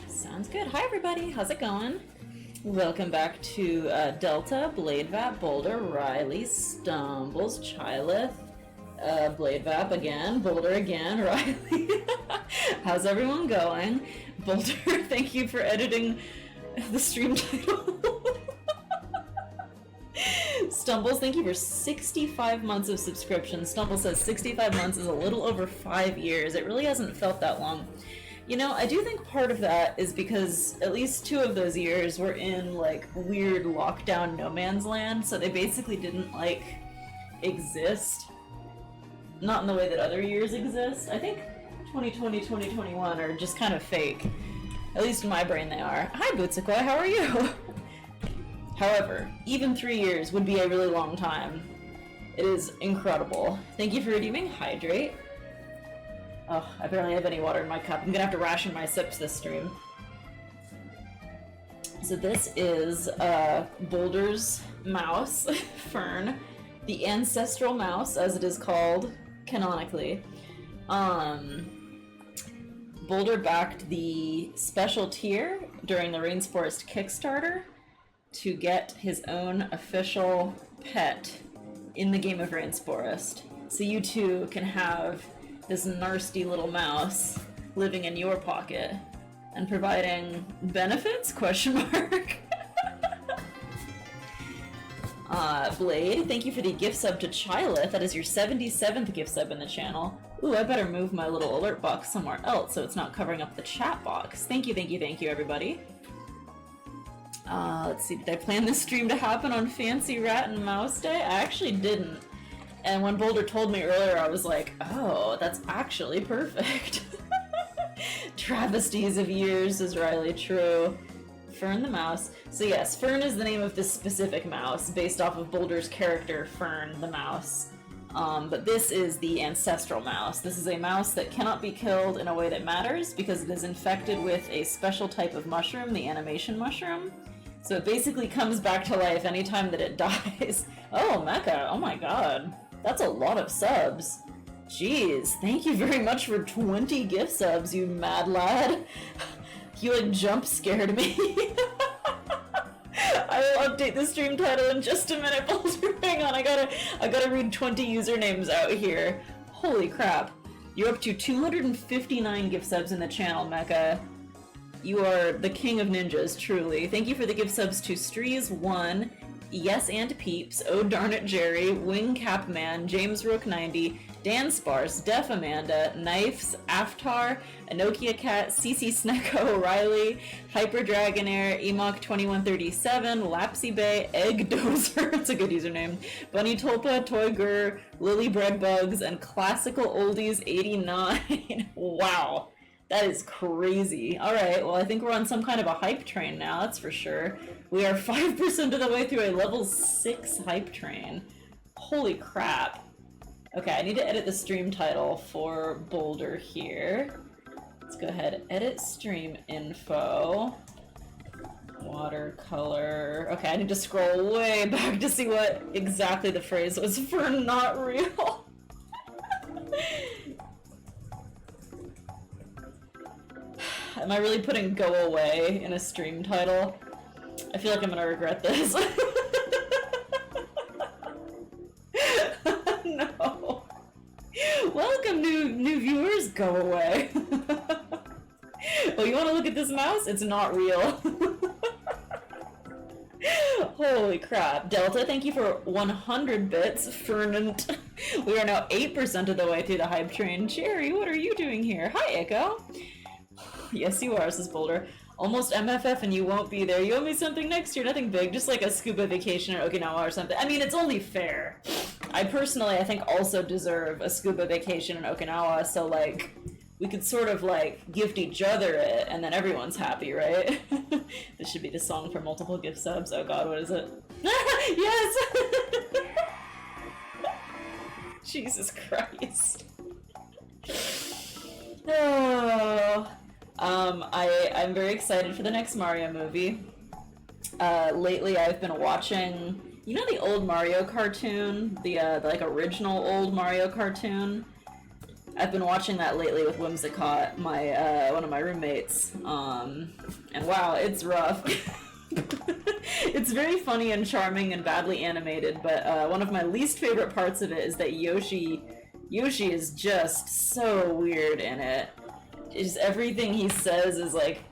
Sounds good. Hi everybody, how's it going? Welcome back to Delta, Bladevap, Boulder, Riley, Stumbles, Chylith, Bladevap again, Boulder again, Riley. How's everyone going? Boulder, thank you for editing the stream title. Stumbles, thank you for 65 months of subscription. Stumbles says 65 months is a little over 5 years. It really hasn't felt that long. You know, I do think part of that is because at least 2 of those years were in, like, weird lockdown no man's land, so they basically didn't, like, exist. Not in the way that other years exist. I think 2020, 2021 are just kind of fake. At least in my brain they are. Hi, Bootsikoi, how are you? However, even 3 years would be a really long time. It is incredible. Thank you for redeeming Hydrate. Oh, I barely have any water in my cup. I'm gonna have to ration my sips this stream. So this is Boulder's mouse, Fern, the Ancestral mouse, as it is called canonically. Boulder backed the special tier during the Rainforest Kickstarter to get his own official pet in the game of Rainforest. So you too can have this nasty little mouse living in your pocket and providing benefits? Question mark. Blade, thank you for the gift sub to Chylith. That is your 77th gift sub in the channel. Ooh, I better move my little alert box somewhere else so it's not covering up the chat box. Thank you, thank you, thank you, everybody. Let's see, did I plan this stream to happen on Fancy Rat and Mouse Day? I actually didn't. And when Boulder told me earlier, I was like, oh, that's actually perfect. Travesties of years, is Riley, true. Fern the mouse. So yes, Fern is the name of this specific mouse, based off of Boulder's character, Fern the mouse. But this is the ancestral mouse. This is a mouse that cannot be killed in a way that matters, because it is infected with a special type of mushroom, the animation mushroom. So it basically comes back to life anytime that it dies. Oh, Mecha, oh my god. That's a lot of subs. Jeez, thank you very much for 20 gift subs, you mad lad. You like jump scared me. I will update the stream title in just a minute, Boulder. Hang on, I gotta read 20 usernames out here. Holy crap. You're up to 259 gift subs in the channel, Mecha. You are the king of ninjas, truly. Thank you for the gift subs to Strees1, Yes and Peeps, Oh Darn It Jerry, Wing Capman, James Rook 90, Dan Sparse, Def Amanda, Knifes, Aftar, Anokia Cat, CC Snecko, Riley, Hyper Dragonair, Emok 2137, Lapsy Bay, Egg Dozer, that's a good username, Bunny Tulpa, Toy Gur, Lily Breadbugs, and Classical Oldies 89. Wow. That is crazy. Alright, well I think we're on some kind of a hype train now, that's for sure. We are 5% of the way through a level 6 hype train. Holy crap. Okay, I need to edit the stream title for Boulder here. Let's go ahead, edit stream info. Watercolor. Okay, I need to scroll way back to see what exactly the phrase was for not real. Am I really putting go away in a stream title? I feel like I'm gonna regret this. No. Welcome, new viewers. Go away. Oh, you want to look at this mouse? It's not real. Holy crap. Delta, thank you for 100 bits. Fernant. We are now 8% of the way through the hype train. Cherry, what are you doing here? Hi, Echo. Yes, you are, says Boulder. Almost MFF and you won't be there. You owe me something next year, nothing big, just like a scuba vacation in Okinawa or something. I mean, it's only fair. I personally, I think, also deserve a scuba vacation in Okinawa, so, like, we could sort of, like, gift each other it, and then everyone's happy, right? This should be the song for multiple gift subs. Oh god, what is it? Yes! Jesus Christ. Oh... I'm very excited for the next Mario movie. Lately I've been watching, you know the old Mario cartoon? The like original old Mario cartoon? I've been watching that lately with Whimsicott, my one of my roommates, and wow, it's rough. It's very funny and charming and badly animated, but one of my least favorite parts of it is that Yoshi is just so weird in it. Just everything he says is like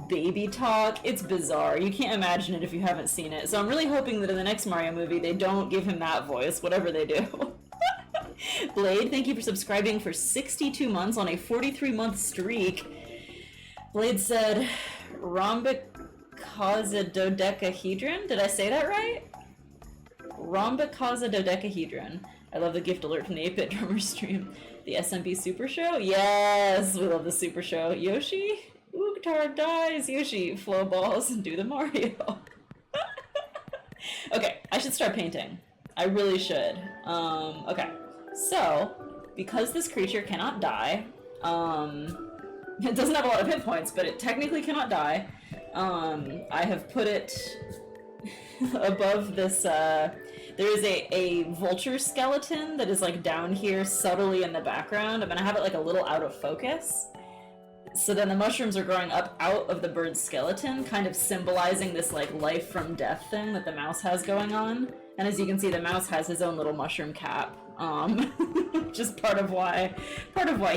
baby talk. It's bizarre. You can't imagine it if you haven't seen it. So I'm really hoping that in the next Mario movie they don't give him that voice, whatever they do. Blade, thank you for subscribing for 62 months on a 43-month streak. Blade said, rhombicauzadodecahedron? Did I say that right? Rhombicauzadodecahedron. I love the gift alert from the 8-Bit Drummer stream. The SMP Super Show? Yes! We love the Super Show. Yoshi? Ooh, Guitar dies! Yoshi, flow balls and do the Mario. Okay, I should start painting. I really should. Okay. So, because this creature cannot die, it doesn't have a lot of hit points, but it technically cannot die, I have put it above this, there is a vulture skeleton that is like down here subtly in the background. I'm gonna have it like a little out of focus. So then the mushrooms are growing up out of the bird's skeleton, kind of symbolizing this like life from death thing that the mouse has going on. And as you can see, the mouse has his own little mushroom cap. Just part of why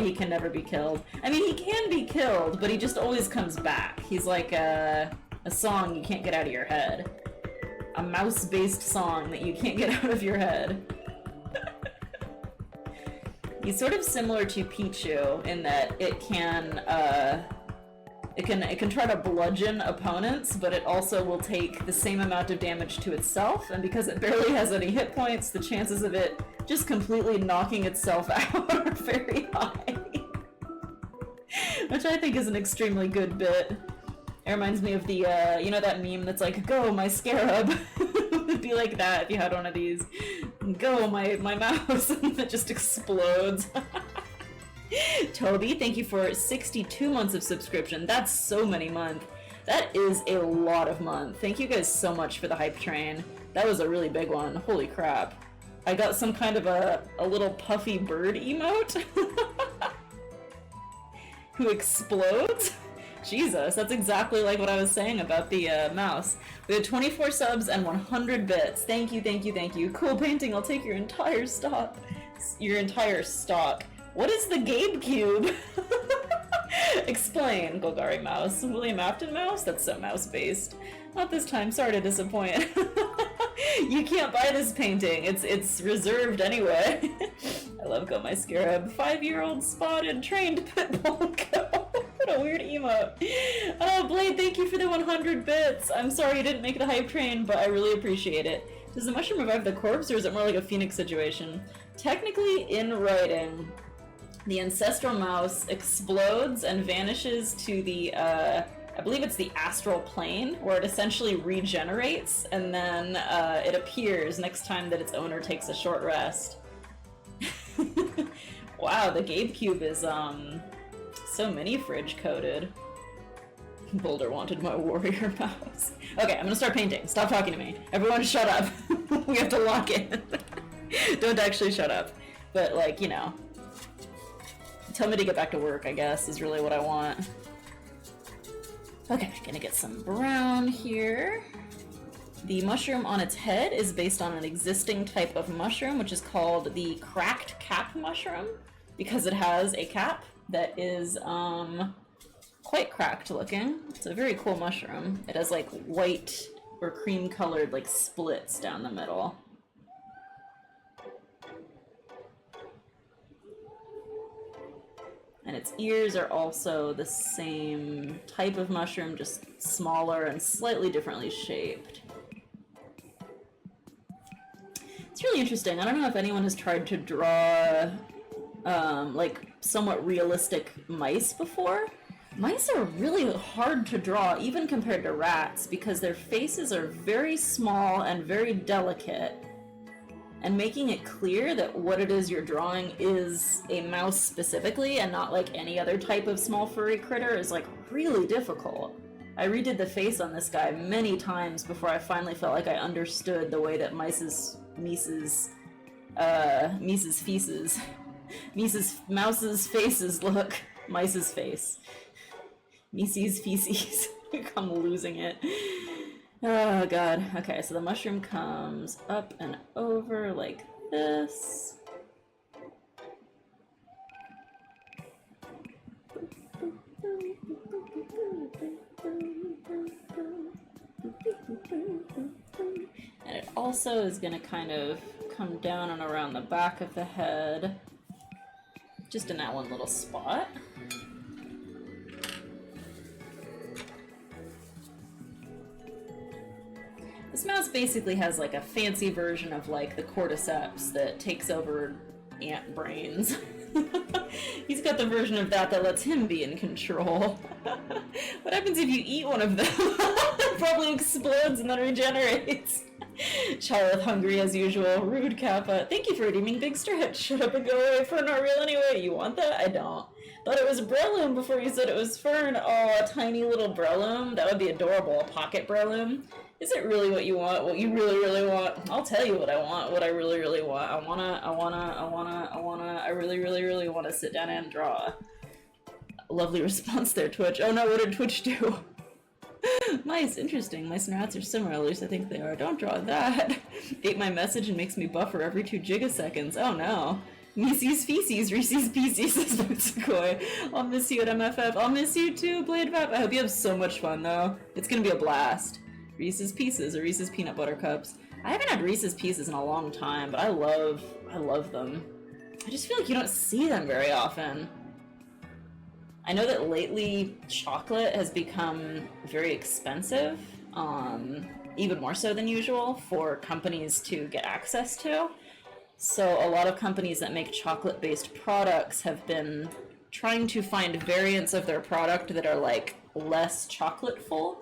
he can never be killed. I mean, he can be killed, but he just always comes back. He's like a song you can't get out of your head. A mouse-based song that you can't get out of your head. He's sort of similar to Pichu in that it can try to bludgeon opponents, but it also will take the same amount of damage to itself, and because it barely has any hit points, the chances of it just completely knocking itself out are very high. Which I think is an extremely good bit. It reminds me of the, you know that meme that's like, go, my scarab? It would be like that if you had one of these. Go, my mouse, and it just explodes. Toby, thank you for 62 months of subscription. That's so many months. That is a lot of months. Thank you guys so much for the hype train. That was a really big one. Holy crap. I got some kind of a little puffy bird emote who explodes. Jesus, that's exactly like what I was saying about the mouse. We had 24 subs and 100 bits. Thank you, thank you, thank you. Cool painting, I'll take your entire stock. Your entire stock. What is the Gabe Cube? Explain, Golgari Mouse. William Afton Mouse? That's so mouse-based. Not this time, sorry to disappoint. You can't buy this painting. It's reserved anyway. I love Go My Scarab. 5-year-old spotted trained pit bull go. What a weird emote. Oh, Blade, thank you for the 100 bits. I'm sorry you didn't make the hype train, but I really appreciate it. Does the mushroom revive the corpse, or is it more like a phoenix situation? Technically, in writing, the ancestral mouse explodes and vanishes to the, I believe it's the astral plane, where it essentially regenerates, and then it appears next time that its owner takes a short rest. Wow, the Gabe Cube is, so mini fridge coated. Boulder wanted my warrior mouse. Okay, I'm gonna start painting. Stop talking to me. Everyone shut up. We have to lock in. Don't actually shut up. But, like, you know. Tell me to get back to work, I guess, is really what I want. Okay, gonna get some brown here. The mushroom on its head is based on an existing type of mushroom, which is called the cracked cap mushroom, because it has a cap that is, quite cracked looking. It's a very cool mushroom. It has, like, white or cream-colored, like, splits down the middle. And its ears are also the same type of mushroom, just smaller and slightly differently shaped. It's really interesting. I don't know if anyone has tried to draw, like, somewhat realistic mice before. Mice are really hard to draw, even compared to rats, because their faces are very small and very delicate. And making it clear that what it is you're drawing is a mouse specifically, and not like any other type of small furry critter, is like really difficult. I redid the face on this guy many times before I finally felt like I understood the way that Mise's feces Mouse's faces look. Mice's face. Mises feces. I'm losing it. Oh god. Okay, so the mushroom comes up and over like this. And it also is going to kind of come down and around the back of the head, just in that one little spot. This mouse basically has like a fancy version of like the cordyceps that takes over ant brains. He's got the version of that that lets him be in control. What happens if you eat one of them? It probably explodes and then regenerates. Charlotte hungry as usual. Rude Kappa. Thank you for redeeming Big Stretch. Shut up and go away. Fern not real anyway. You want that? I don't. Thought it was Breloom before you said it was Fern. Oh, a tiny little Breloom. That would be adorable. A pocket Breloom. Is it really what you want? What you really, really want? I'll tell you what I want. What I really, really want. I really, really, really want to sit down and draw. Lovely response there, Twitch. Oh no, what did Twitch do? Mice, interesting. Mice and rats are similar, at least I think they are. Don't draw that. Ate my message and makes me buffer every 2 gigaseconds. Oh no. Mises feces, Reese's pieces, says Bootsukoy. I'll miss you at MFF. I'll miss you too, Blade Vap. I hope you have so much fun though. It's gonna be a blast. Reese's Pieces or Reese's Peanut Butter Cups. I haven't had Reese's Pieces in a long time, but I love them. I just feel like you don't see them very often. I know that lately chocolate has become very expensive, even more so than usual, for companies to get access to. So a lot of companies that make chocolate-based products have been trying to find variants of their product that are like less chocolateful.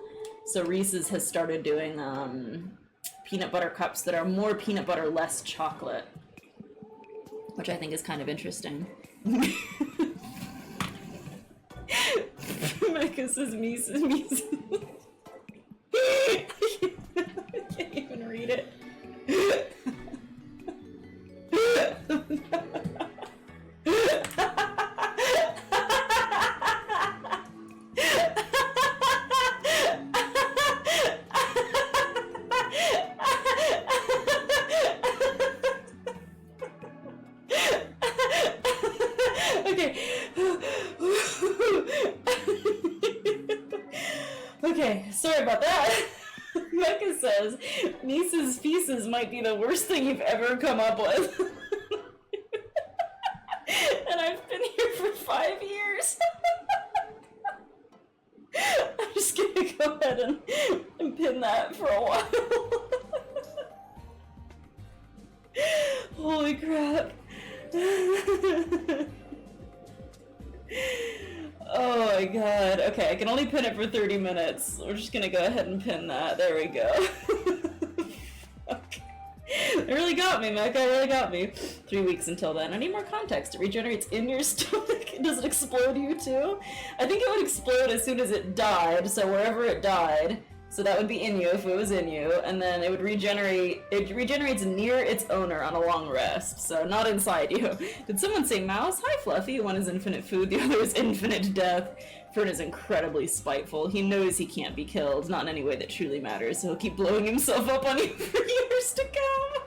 So Reese's has started doing peanut butter cups that are more peanut butter, less chocolate, which I think is kind of interesting. Micah says Mises. I can't even read it. Okay, sorry about that. Mecca says, Mises Feces might be the worst thing you've ever come up with. And I've been here for 5 years. I'm just gonna go ahead and pin that for a while. Holy crap. Oh my god. Okay, I can only pin it for 30 minutes. We're just gonna go ahead and pin that. There we go. Okay. It really got me, Mecca. It really got me. 3 weeks until then. I need more context. It regenerates in your stomach. Does it explode you too? I think it would explode as soon as it died, so wherever it died. So that would be in you if it was in you, and then it would regenerate. It regenerates near its owner on a long rest, so not inside you. Did someone say mouse? Hi, Fluffy. One is infinite food, the other is infinite death. Fern is incredibly spiteful. He knows he can't be killed, not in any way that truly matters, so he'll keep blowing himself up on you for years to come.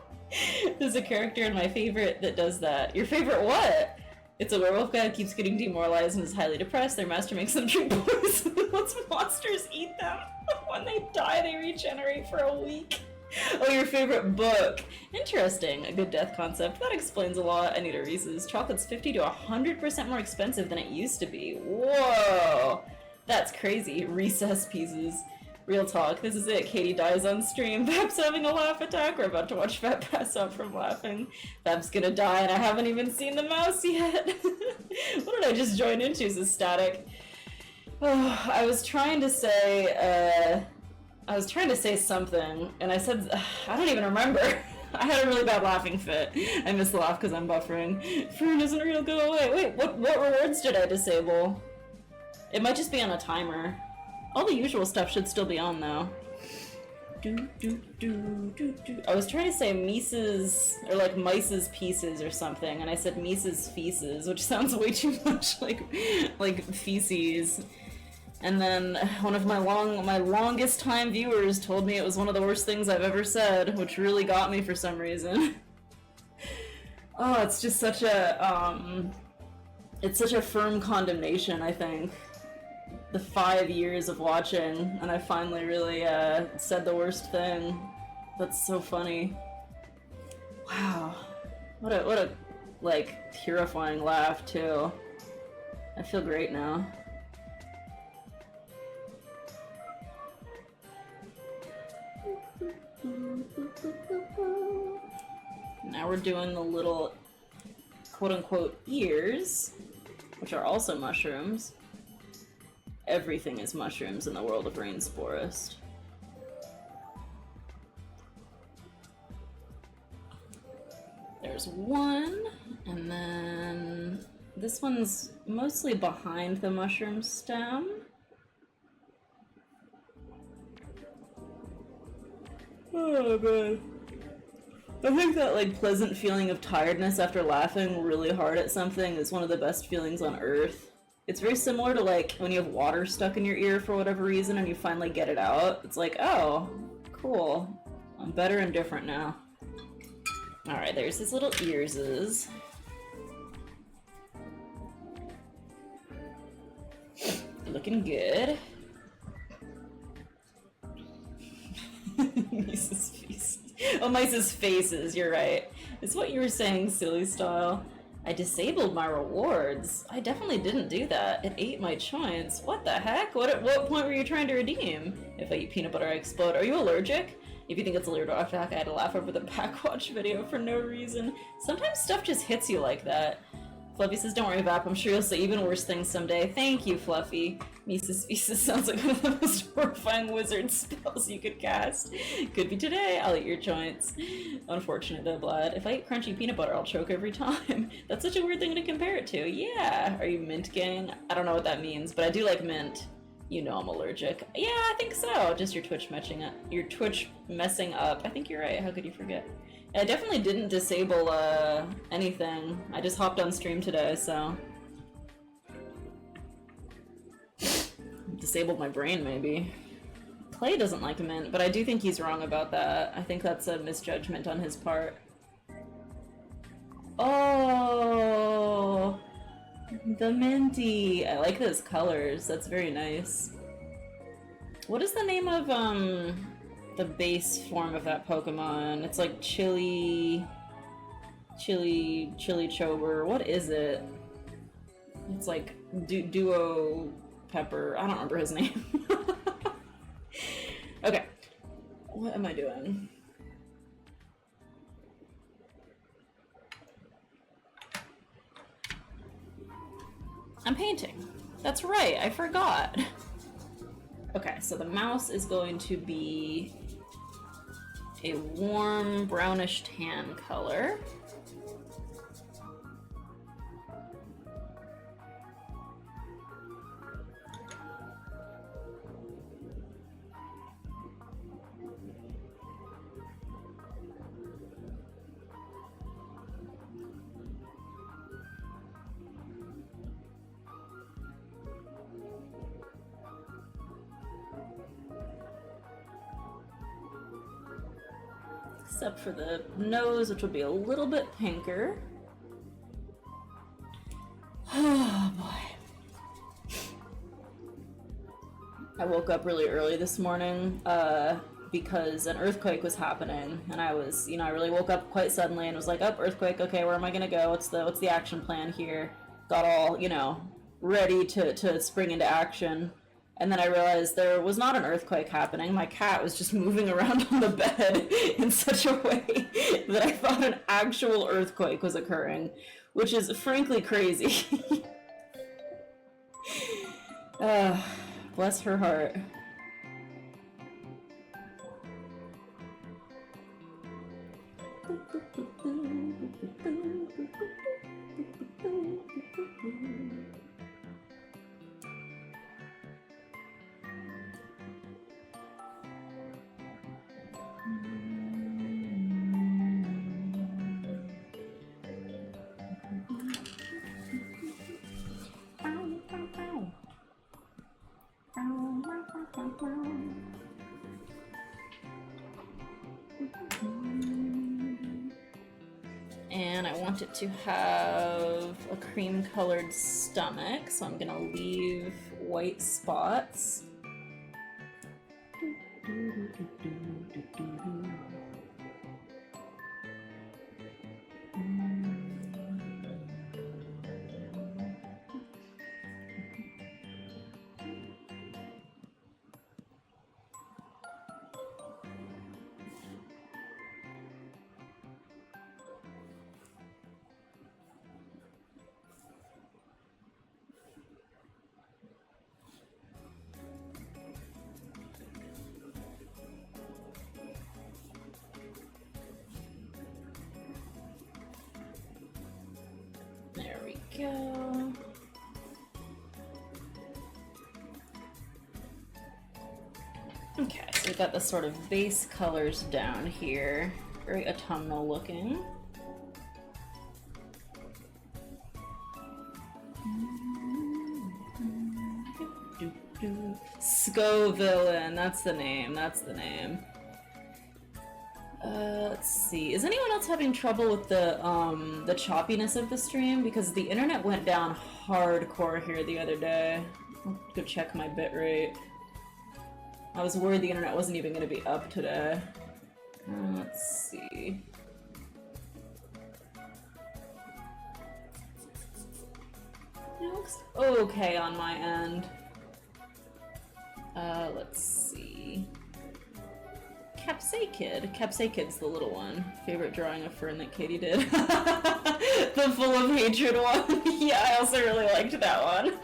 There's a character in my favorite that does that. Your favorite what? It's a werewolf guy who keeps getting demoralized and is highly depressed. Their master makes them drink poison and lets monsters eat them. When they die, they regenerate for a week. Oh, your favorite book. Interesting. A good death concept. That explains a lot. I need a Reese's. Chocolate's 50 to 100% more expensive than it used to be. Whoa. That's crazy. Recess pieces. Real talk. This is it. Katie dies on stream. Fab's having a laugh attack. We're about to watch Fab pass out from laughing. Fab's gonna die and I haven't even seen the mouse yet. What did I just join into? Is this static? Oh, I was trying to say something, and I said, I don't even remember. I had a really bad laughing fit. I missed the laugh because I'm buffering. Fern isn't real, go away. Wait, what rewards did I disable? It might just be on a timer. All the usual stuff should still be on, though. I was trying to say Mises, or like Mice's Pieces or something, and I said Mises Feces, which sounds way too much like feces. And then one of my longest time viewers told me it was one of the worst things I've ever said, which really got me for some reason. Oh, it's just such a, it's such a firm condemnation, I think. The 5 years of watching, and I finally really, said the worst thing. That's so funny. Wow. What a, like, purifying laugh, too. I feel great now. Now we're doing the little quote-unquote ears, which are also mushrooms. Everything is mushrooms in the world of Rainsporest. There's one, and then this one's mostly behind the mushroom stem. Oh god. I think that, like, pleasant feeling of tiredness after laughing really hard at something is one of the best feelings on Earth. It's very similar to, like, when you have water stuck in your ear for whatever reason and you finally get it out. It's like, oh, cool. I'm better and different now. Alright, there's his little earses. Looking good. Mice's Feces. Oh, Mice's Faces, you're right. It's what you were saying, Silly Style. I disabled my rewards. I definitely didn't do that. It ate my joints. What the heck? What point were you trying to redeem? If I eat peanut butter, I explode. Are you allergic? If you think it's allergic, I had to laugh over the backwatch video for no reason. Sometimes stuff just hits you like that. Fluffy says, don't worry, Vap. I'm sure you'll say even worse things someday. Thank you, Fluffy. Mises Feces sounds like one of the most horrifying wizard spells you could cast. Could be today. I'll eat your joints. Unfortunate though, Vlad. If I eat crunchy peanut butter, I'll choke every time. That's such a weird thing to compare it to. Yeah. Are you mint gang? I don't know what that means, but I do like mint. You know I'm allergic. Yeah, I think so. Just your Twitch messing up. I think you're right. How could you forget? I definitely didn't disable anything. I just hopped on stream today, so disabled my brain maybe. Clay doesn't like mint, but I do think he's wrong about that. I think that's a misjudgment on his part. Oh, the minty. I like those colors. That's very nice. What is the name of the base form of that Pokemon? It's like Chili Chober. What is it? It's like Duo Pepper. I don't remember his name. Okay. What am I doing? I'm painting. That's right, I forgot. Okay, so the mouse is going to be a warm brownish tan color. Except for the nose, which will be a little bit pinker. Oh boy. I woke up really early this morning because an earthquake was happening, and I was, I really woke up quite suddenly and was like, oh, earthquake, okay, where am I gonna go? What's the action plan here? Got all, ready to spring into action. And then I realized there was not an earthquake happening. My cat was just moving around on the bed in such a way that I thought an actual earthquake was occurring, which is frankly crazy. Bless her heart. want it to have a cream-colored stomach, so I'm gonna leave white spots. There we go. Okay, so we've got the sort of base colors down here. Very autumnal looking. Scovillain, that's the name, that's the name. Let's see. Is anyone else having trouble with the choppiness of the stream? Because the internet went down hardcore here the other day. I'll go check my bitrate. I was worried the internet wasn't even going to be up today. Let's see. It looks okay on my end. Let's see. Capsakid. Capsakid's the little one. Favorite drawing of Fern that Katie did. The full of hatred one. Yeah, I also really liked that one.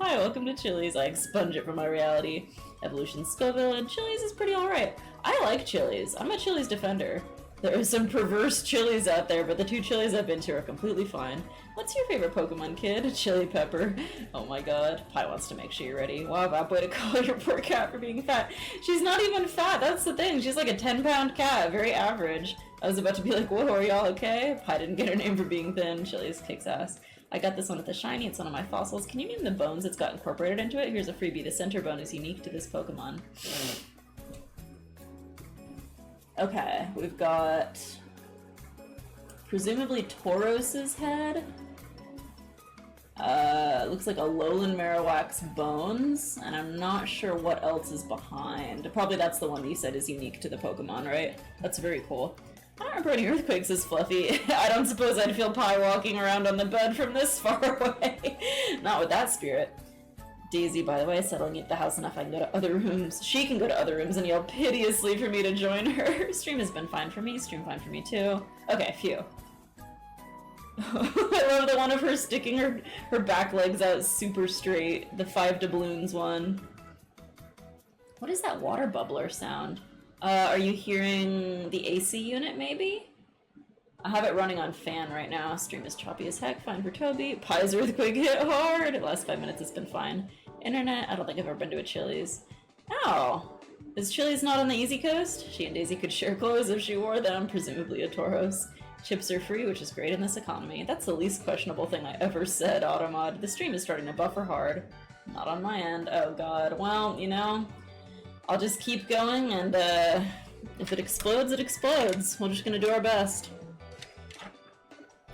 Hi, welcome to Chili's. I expunge it from my reality. Evolution Scoville, and Chili's is pretty alright. I like Chili's. I'm a Chili's defender. There are some perverse Chili's out there, but the two Chili's I've been to are completely fine. What's your favorite Pokemon, kid? Chili Pepper. Oh my god. Pi wants to make sure you're ready. Wow, bad boy to call your poor cat for being fat. She's not even fat, that's the thing. She's like a 10-pound cat, very average. I was about to be like, whoa, are y'all okay? Pi didn't get her name for being thin. Chili's kicks ass. I got this one with the shiny, it's one of my fossils. Can you name the bones that's got incorporated into it? Here's a freebie. The center bone is unique to this Pokemon. Okay, we've got presumably Tauros's head. Looks like a Alolan Marowak's bones, and I'm not sure what else is behind. Probably that's the one that you said is unique to the Pokemon, right? That's very cool. I don't remember any earthquakes this fluffy. I don't suppose I'd feel Pi walking around on the bed from this far away. Not with that spirit. Daisy, by the way, settling at the house enough I can go to other rooms. She can go to other rooms and yell piteously for me to join her. Stream has been fine for me. Stream fine for me too. Okay, phew. I love the one of her sticking her back legs out super straight. The 5 doubloons one. What is that water bubbler sound? Are you hearing the AC unit, maybe? I have it running on fan right now. Stream is choppy as heck. Fine for Toby. Pi's earthquake hit hard. The last 5 minutes has been fine. Internet. I don't think I've ever been to a Chili's. Oh. Is Chili's not on the Easy Coast? She and Daisy could share clothes if she wore them. Presumably a Tauros. Chips are free, which is great in this economy. That's the least questionable thing I ever said, Automod. The stream is starting to buffer hard. Not on my end. Oh god. Well, you know, I'll just keep going, and if it explodes, it explodes. We're just gonna do our best.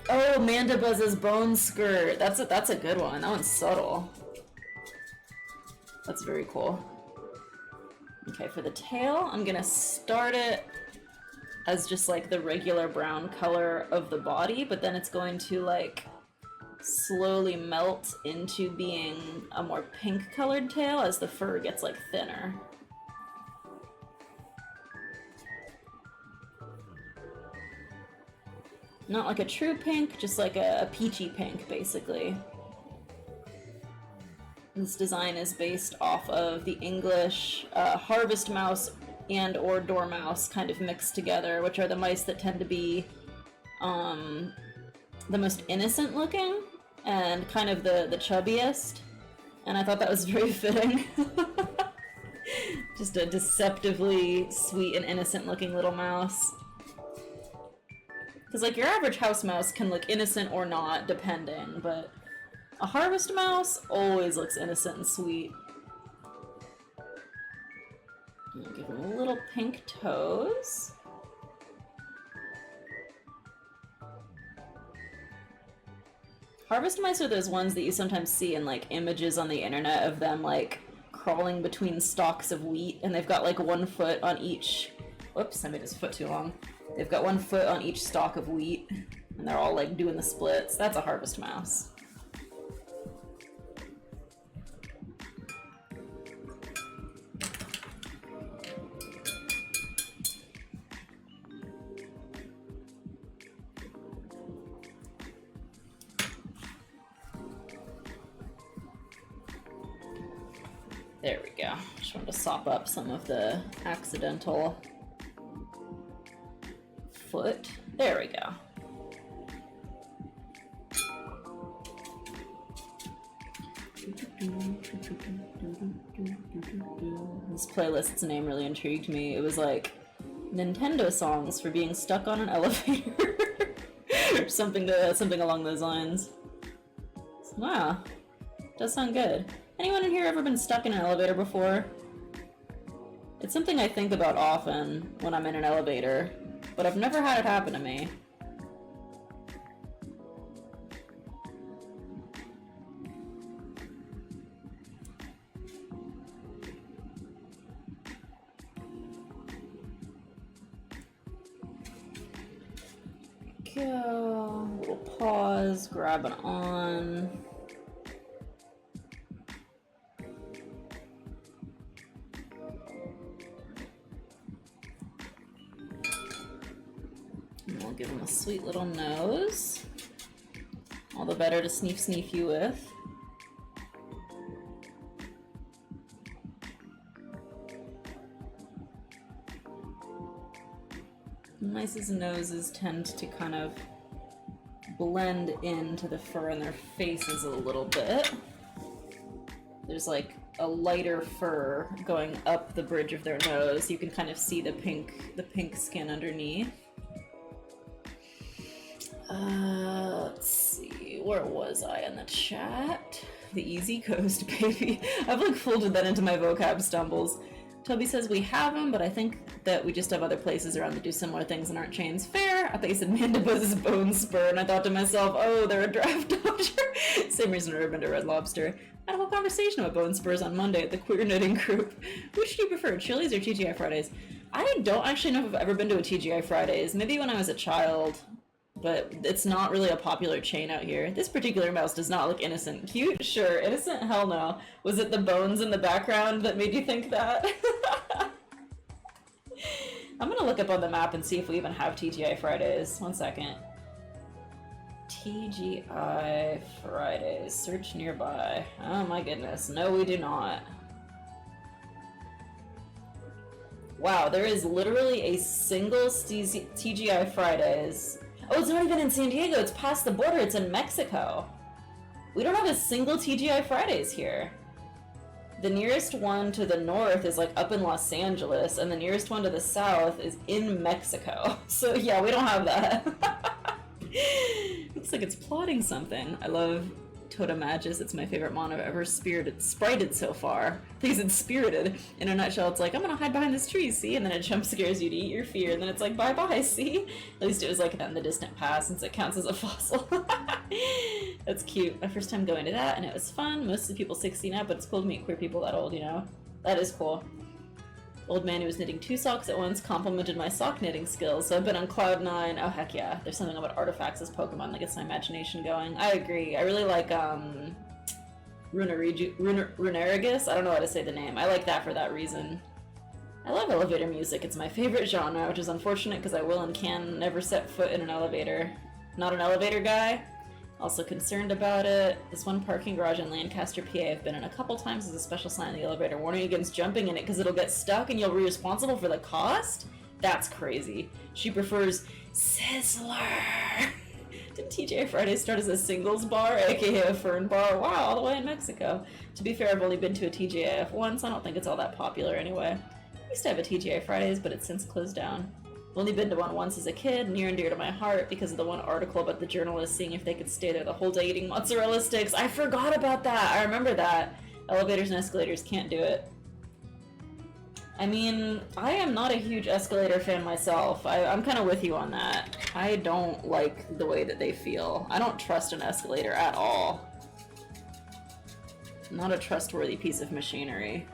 Oh, Mandabuzz's bone skirt. That's a good one. That one's subtle. That's very cool. Okay, for the tail, I'm gonna start it as just like the regular brown color of the body, but then it's going to like slowly melt into being a more pink colored tail as the fur gets like thinner. Not like a true pink, just like a peachy pink, basically. This design is based off of the English harvest mouse and or dormouse kind of mixed together, which are the mice that tend to be the most innocent looking and kind of the chubbiest. And I thought that was very fitting. Just a deceptively sweet and innocent looking little mouse. Because, like, your average house mouse can look innocent or not, depending, but a harvest mouse always looks innocent and sweet. I'll give him little pink toes. Harvest mice are those ones that you sometimes see in like images on the internet of them like crawling between stalks of wheat, and they've got like 1 foot on each. Whoops, I made his foot too long. They've got 1 foot on each stalk of wheat, and they're all like doing the splits. That's a harvest mouse. There we go. Just wanted to sop up some of the accidental foot. There we go. This playlist's name really intrigued me. It was like Nintendo songs for being stuck on an elevator or something along those lines. So, wow, does sound good. Anyone in here ever been stuck in an elevator before? It's something I think about often when I'm in an elevator, but I've never had it happen to me. Go, little pause, grab it on. And we'll give him a sweet little nose. All the better to sneef you with. Mice's noses tend to kind of blend into the fur in their faces a little bit. There's like a lighter fur going up the bridge of their nose. You can kind of see the pink skin underneath. Let's see, where was I in the chat? The Easy Coast, baby. I've like folded that into my vocab stumbles. Toby says we have them, but I think that we just have other places around that do similar things and aren't chains. Fair. I thought you said Mandibus bone spur, and I thought to myself, oh, they're a draft dodger. Same reason I've never been to Red Lobster. I had a whole conversation about bone spurs on Monday at the queer knitting group. Which do you prefer, Chili's or TGI Fridays? I don't actually know if I've ever been to a TGI Fridays. Maybe when I was a child, but it's not really a popular chain out here. This particular mouse does not look innocent. Cute? Sure. Innocent? Hell no. Was it the bones in the background that made you think that? I'm gonna look up on the map and see if we even have TGI Fridays. 1 second. TGI Fridays. Search nearby. Oh my goodness. No, we do not. Wow, there is literally a single TGI Fridays. Oh, it's not even in San Diego. It's past the border. It's in Mexico. We don't have a single TGI Fridays here. The nearest one to the north is like up in Los Angeles, and the nearest one to the south is in Mexico. So yeah, we don't have that. Looks like it's plotting something. I love Totemagis. It's my favorite mon I've ever sprited so far. I think it's spirited. In a nutshell, it's like, I'm gonna hide behind this tree, see? And then it jump scares you to eat your fear, and then it's like, bye-bye, see? At least it was like that in the distant past, since it counts as a fossil. That's cute. My first time going to that, and it was fun. Most of the people 16 up, but it's cool to meet queer people that old, you know? That is cool. Old man who was knitting 2 socks at once complimented my sock knitting skills, so I've been on cloud 9. Oh heck yeah, there's something about artifacts as Pokemon that gets my imagination going. I agree. I really like Runerigus. I don't know how to say the name. I like that for that reason. I love elevator music. It's my favorite genre, which is unfortunate because I will and can never set foot in an elevator. Not an elevator guy. Also concerned about it. This one parking garage in Lancaster, PA I've been in a couple times as a special sign in the elevator warning against jumping in it because it'll get stuck and you'll be responsible for the cost? That's crazy. She prefers Sizzler. Didn't TGI Fridays start as a singles bar, aka a fern bar? Wow, all the way in Mexico. To be fair, I've only been to a TGIF once. I don't think it's all that popular anyway. I used to have a TGI Fridays, but it's since closed down. I've only been to one once as a kid, near and dear to my heart, because of the one article about the journalist seeing if they could stay there the whole day eating mozzarella sticks. I forgot about that! I remember that. Elevators and escalators can't do it. I mean, I am not a huge escalator fan myself. I'm kind of with you on that. I don't like the way that they feel. I don't trust an escalator at all. Not a trustworthy piece of machinery.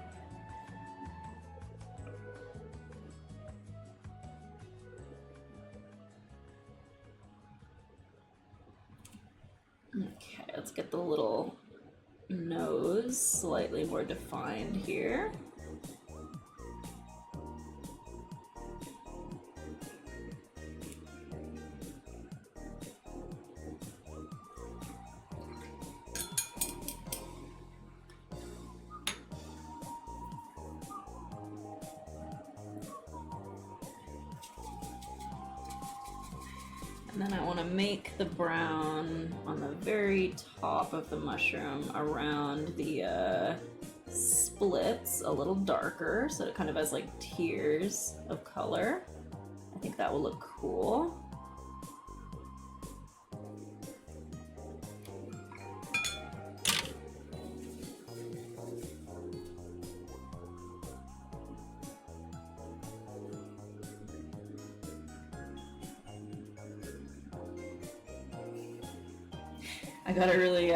Okay, let's get the little nose slightly more defined here. And then I want to make the brown on the very top of the mushroom around the splits a little darker, so it kind of has like tiers of color. I think that will look cool. I got a really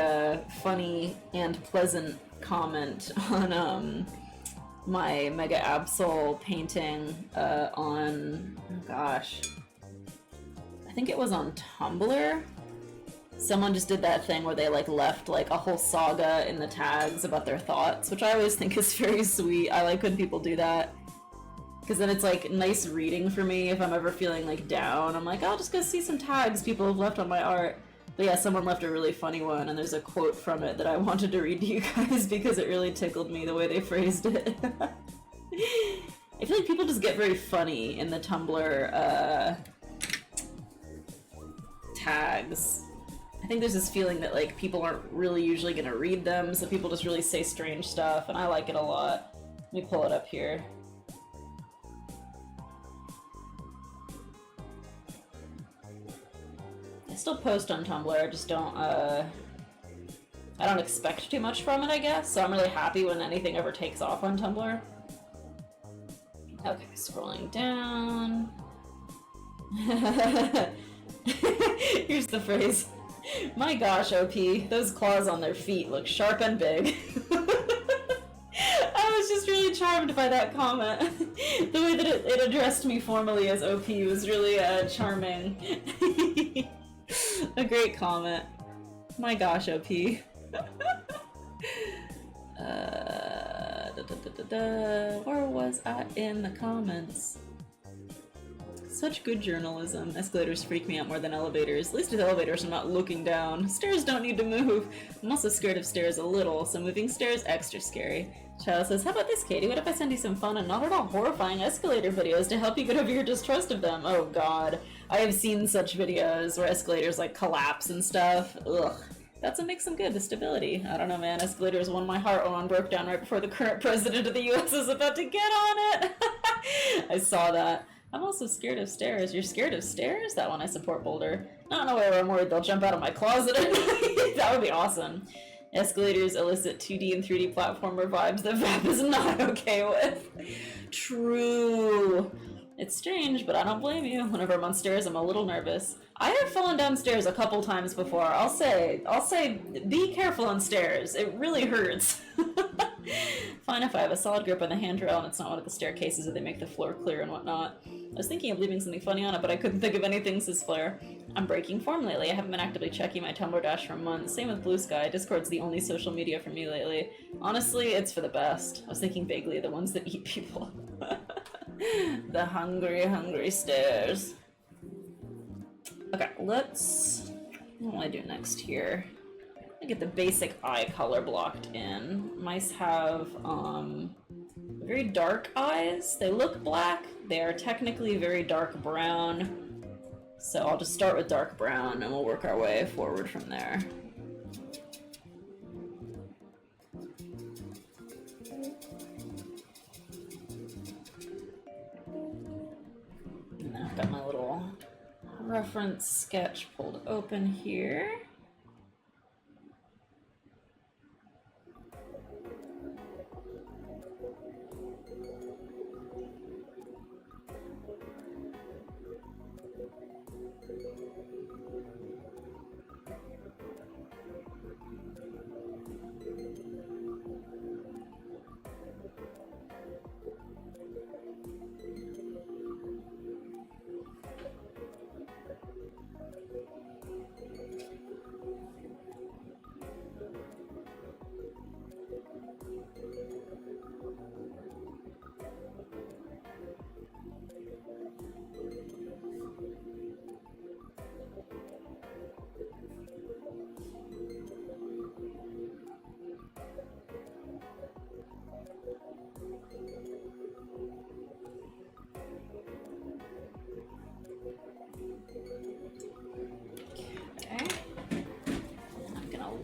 funny and pleasant comment on my Mega Absol painting on, oh gosh, I think it was on Tumblr. Someone just did that thing where they like left like a whole saga in the tags about their thoughts, which I always think is very sweet. I like when people do that, because then it's like nice reading for me if I'm ever feeling like down. I'm like, I'll just go see some tags people have left on my art. But yeah, someone left a really funny one, and there's a quote from it that I wanted to read to you guys because it really tickled me the way they phrased it. I feel like people just get very funny in the Tumblr tags. I think there's this feeling that like people aren't really usually gonna read them, so people just really say strange stuff, and I like it a lot. Let me pull it up here. I still post on Tumblr, I just don't, I don't expect too much from it, I guess, so I'm really happy when anything ever takes off on Tumblr. Okay, scrolling down. Here's the phrase. My gosh, OP, those claws on their feet look sharp and big. I was just really charmed by that comment. The way that it addressed me formally as OP was really charming. A great comment. My gosh, OP. Where was I in the comments? Such good journalism. Escalators freak me out more than elevators. At least with elevators I'm not looking down. Stairs don't need to move. I'm also scared of stairs a little, so moving stairs extra scary. Child says, how about this, Katie? What if I send you some fun and not at all horrifying escalator videos to help you get over your distrust of them? Oh god. I have seen such videos where escalators like collapse and stuff. Ugh. That's what makes them good, the stability. I don't know, man. Escalators won my heart when one broke down right before the current president of the US is about to get on it. I saw that. I'm also scared of stairs. You're scared of stairs? That one I support Boulder. Not in a way where I'm worried they'll jump out of my closet. That would be awesome. Escalators elicit 2D and 3D platformer vibes that VAP is not okay with. True. It's strange, but I don't blame you. Whenever I'm on stairs, I'm a little nervous. I have fallen downstairs a couple times before. I'll say, be careful on stairs. It really hurts. Fine if I have a solid grip on the handrail and it's not one of the staircases that they make the floor clear and whatnot. I was thinking of leaving something funny on it, but I couldn't think of anything, says Flare. I'm breaking form lately. I haven't been actively checking my Tumblr dash for months. Same with Blue Sky. Discord's the only social media for me lately. Honestly, it's for the best. I was thinking vaguely the ones that eat people. The hungry, hungry stairs. Okay, what do I do next here? I get the basic eye color blocked in. Mice have very dark eyes. They look black. They are technically very dark brown. So I'll just start with dark brown and we'll work our way forward from there. And then I've got my little reference sketch pulled open here.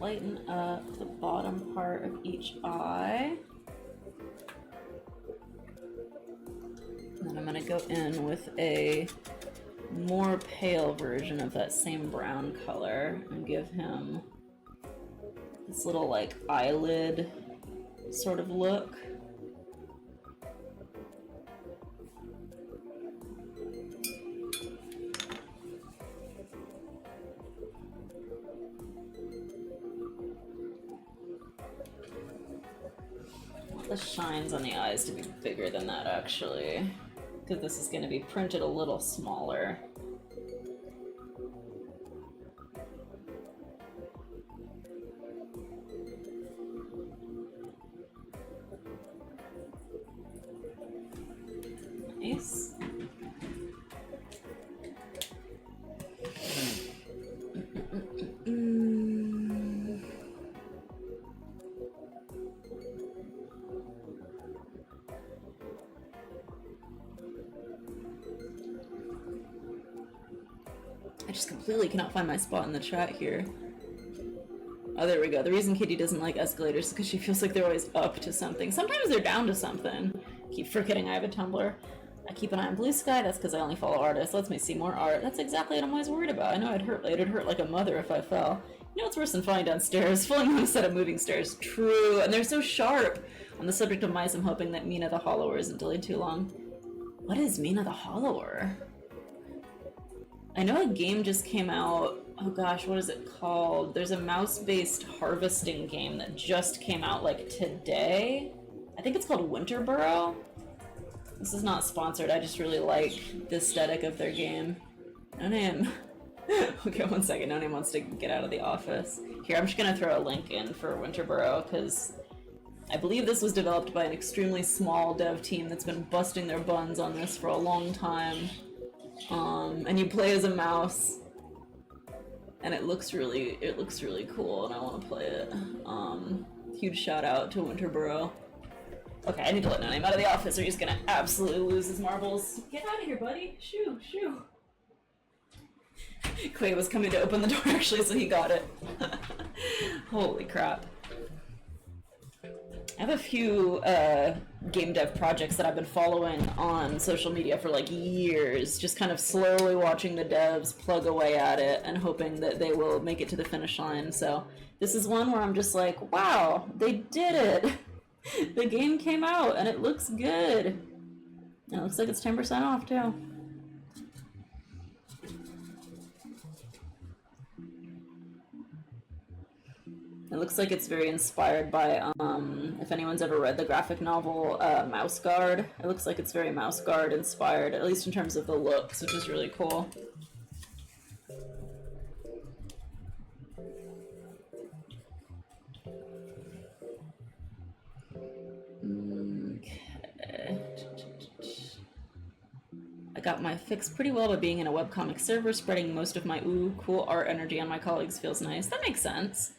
lighten up the bottom part of each eye. And then I'm gonna go in with a more pale version of that same brown color and give him this little like eyelid sort of look. The shines on the eyes to be bigger than that actually, because this is going to be printed a little smaller. Nice. I just completely cannot find my spot in the chat here. Oh, there we go. The reason Kitty doesn't like escalators is because she feels like they're always up to something. Sometimes they're down to something. Keep forgetting I have a Tumblr. I keep an eye on Blue Sky. That's because I only follow artists. Lets me see more art. That's exactly what I'm always worried about. I know it'd hurt like a mother if I fell. You know what's worse than falling downstairs? Falling on a set of moving stairs. True. And they're so sharp. On the subject of mice, I'm hoping that Mina the Hollower isn't delayed too long. What is Mina the Hollower? I know a game just came out. Oh gosh, what is it called? There's a mouse-based harvesting game that just came out like today. I think it's called Winterborough. This is not sponsored, I just really like the aesthetic of their game. No name. Okay, one second, no name wants to get out of the office. Here, I'm just gonna throw a link in for Winterborough, because I believe this was developed by an extremely small dev team that's been busting their buns on this for a long time. And you play as a mouse, and it looks really cool, and I want to play it. Huge shout out to Winterborough. Okay, I need to let No Name out of the office or he's gonna absolutely lose his marbles. Get out of here, buddy. Shoo, shoo. Quay was coming to open the door actually, so he got it. Holy crap. I have a few game dev projects that I've been following on social media for like years, just kind of slowly watching the devs plug away at it and hoping that they will make it to the finish line. So this is one where I'm just like, wow, they did it. The game came out and it looks good. And it looks like it's 10% off too. It looks like it's very inspired by, if anyone's ever read the graphic novel Mouse Guard, it looks like it's very Mouse Guard inspired, at least in terms of the looks, which is really cool. Okay. I got my fix pretty well by being in a webcomic server, spreading most of my ooh, cool art energy on my colleagues feels nice. That makes sense.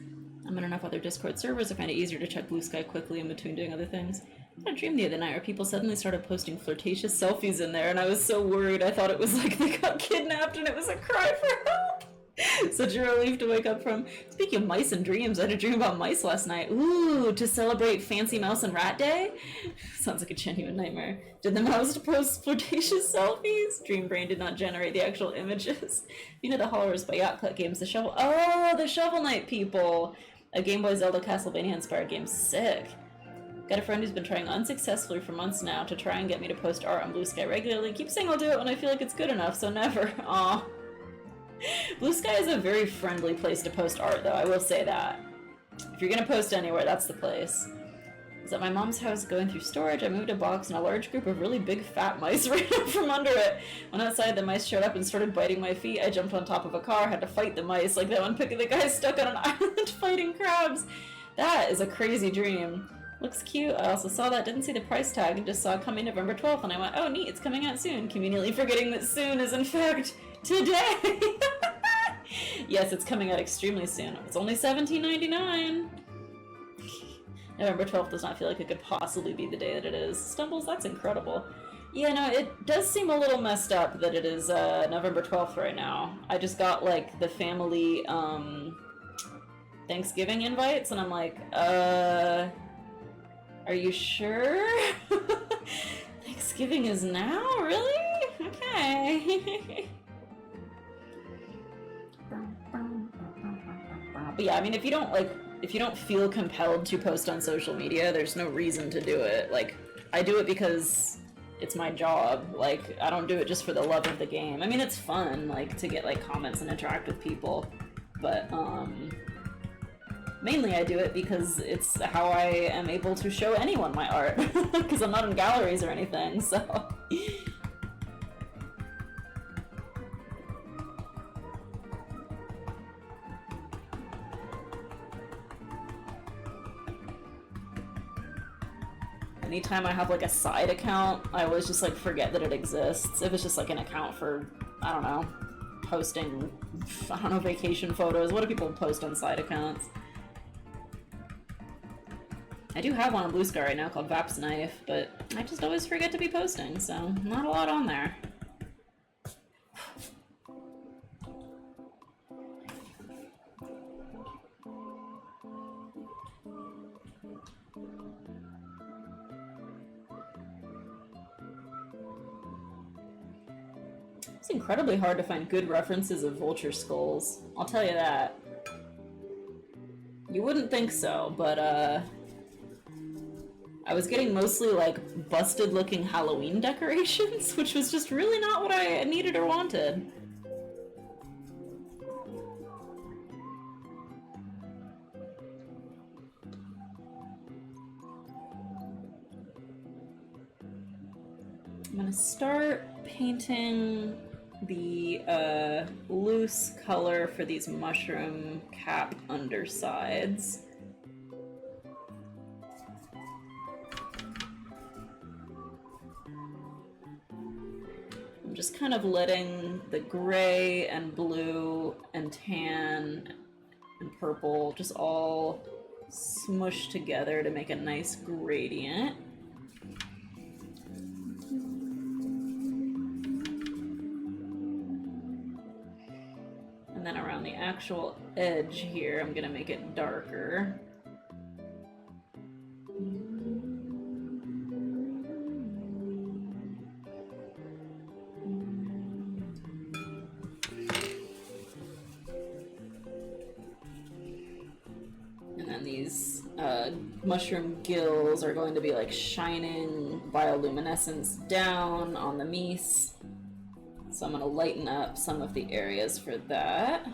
I'm in enough other Discord servers, I find it easier to check Blue Sky quickly in between doing other things. I had a dream the other night where people suddenly started posting flirtatious selfies in there, and I was so worried. I thought it was like they got kidnapped and it was a cry for help. Such a relief to wake up from. Speaking of mice and dreams, I had a dream about mice last night. Ooh, to celebrate Fancy Mouse and Rat Day? Sounds like a genuine nightmare. Did the mouse post flirtatious selfies? Dream Brain did not generate the actual images. You know the Hollowers by Yacht Club Games, the Shovel... Oh, the Shovel Knight people! A Game Boy Zelda Castlevania-inspired game. Sick. Got a friend who's been trying unsuccessfully for months now to try and get me to post art on Blue Sky regularly. Keep saying I'll do it when I feel like it's good enough, so never. Aw. Blue Sky is a very friendly place to post art, though, I will say that. If you're gonna post anywhere, that's the place. I was at my mom's house going through storage. I moved a box and a large group of really big fat mice ran up from under it. When outside, the mice showed up and started biting my feet. I jumped on top of a car, had to fight the mice, like that one pic of the guy stuck on an island fighting crabs. That is a crazy dream. Looks cute. I also saw that, didn't see the price tag, and just saw it coming November 12th, and I went, oh neat, it's coming out soon, conveniently forgetting that soon is in fact today. Yes, it's coming out extremely soon. It's only $17.99. November 12th does not feel like it could possibly be the day that it is. Stumbles, that's incredible. Yeah, no, it does seem a little messed up that it is November 12th right now. I just got, like, the family Thanksgiving invites, and I'm like, are you sure? Thanksgiving is now? Really? Okay. But yeah, I mean, if you don't feel compelled to post on social media, there's no reason to do it. Like, I do it because it's my job. Like, I don't do it just for the love of the game. I mean, it's fun, like, to get, like, comments and interact with people, but, mainly I do it because it's how I am able to show anyone my art, because I'm not in galleries or anything, so... Anytime I have like a side account, I always just like forget that it exists. If it's just like an account for, I don't know, posting, I don't know, vacation photos. What do people post on side accounts? I do have one on Blue Sky right now called Vap's Knife, but I just always forget to be posting, so not a lot on there. It's incredibly hard to find good references of vulture skulls. I'll tell you that. You wouldn't think so, but I was getting mostly like busted looking Halloween decorations, which was just really not what I needed or wanted. I'm gonna start painting the loose color for these mushroom cap undersides. I'm just kind of letting the gray and blue and tan and purple just all smush together to make a nice gradient. And then around the actual edge here, I'm gonna make it darker. And then these mushroom gills are going to be like shining bioluminescence down on the meese. So I'm going to lighten up some of the areas for that.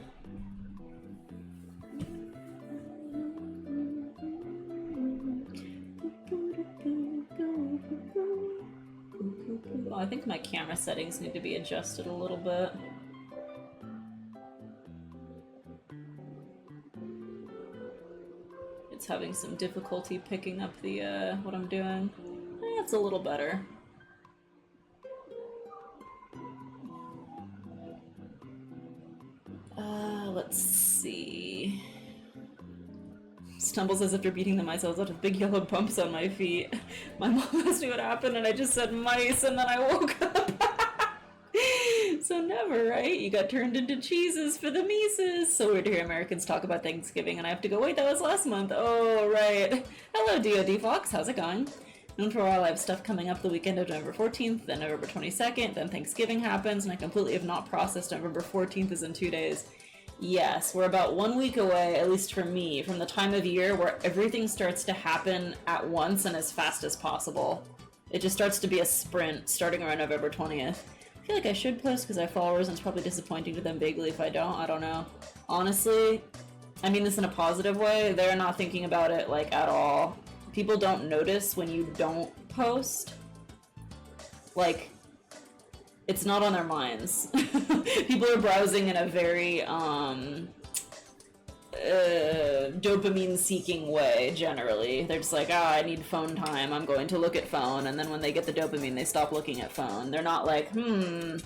Well, I think my camera settings need to be adjusted a little bit. It's having some difficulty picking up the what I'm doing. It's a little better. Let's see. Stumbles as if they're beating the mice. I was out of big yellow bumps on my feet. My mom asked me what happened and I just said mice and then I woke up. So never, right? You got turned into cheeses for the Mises. So weird to hear Americans talk about Thanksgiving and I have to go, wait, that was last month. Oh, right. Hello, DOD Fox. How's it going? Known for a while, I have stuff coming up the weekend of November 14th, then November 22nd, then Thanksgiving happens, and I completely have not processed November 14th is in 2 days. Yes, we're about 1 week away, at least for me, from the time of year where everything starts to happen at once and as fast as possible. It just starts to be a sprint, starting around November 20th. I feel like I should post because I have followers and it's probably disappointing to them vaguely if I don't. I don't know. Honestly, I mean this in a positive way. They're not thinking about it, like, at all. People don't notice when you don't post. Like, it's not on their minds. People are browsing in a very, dopamine-seeking way, generally. They're just like, I need phone time, I'm going to look at phone, and then when they get the dopamine, they stop looking at phone. They're not like, I'm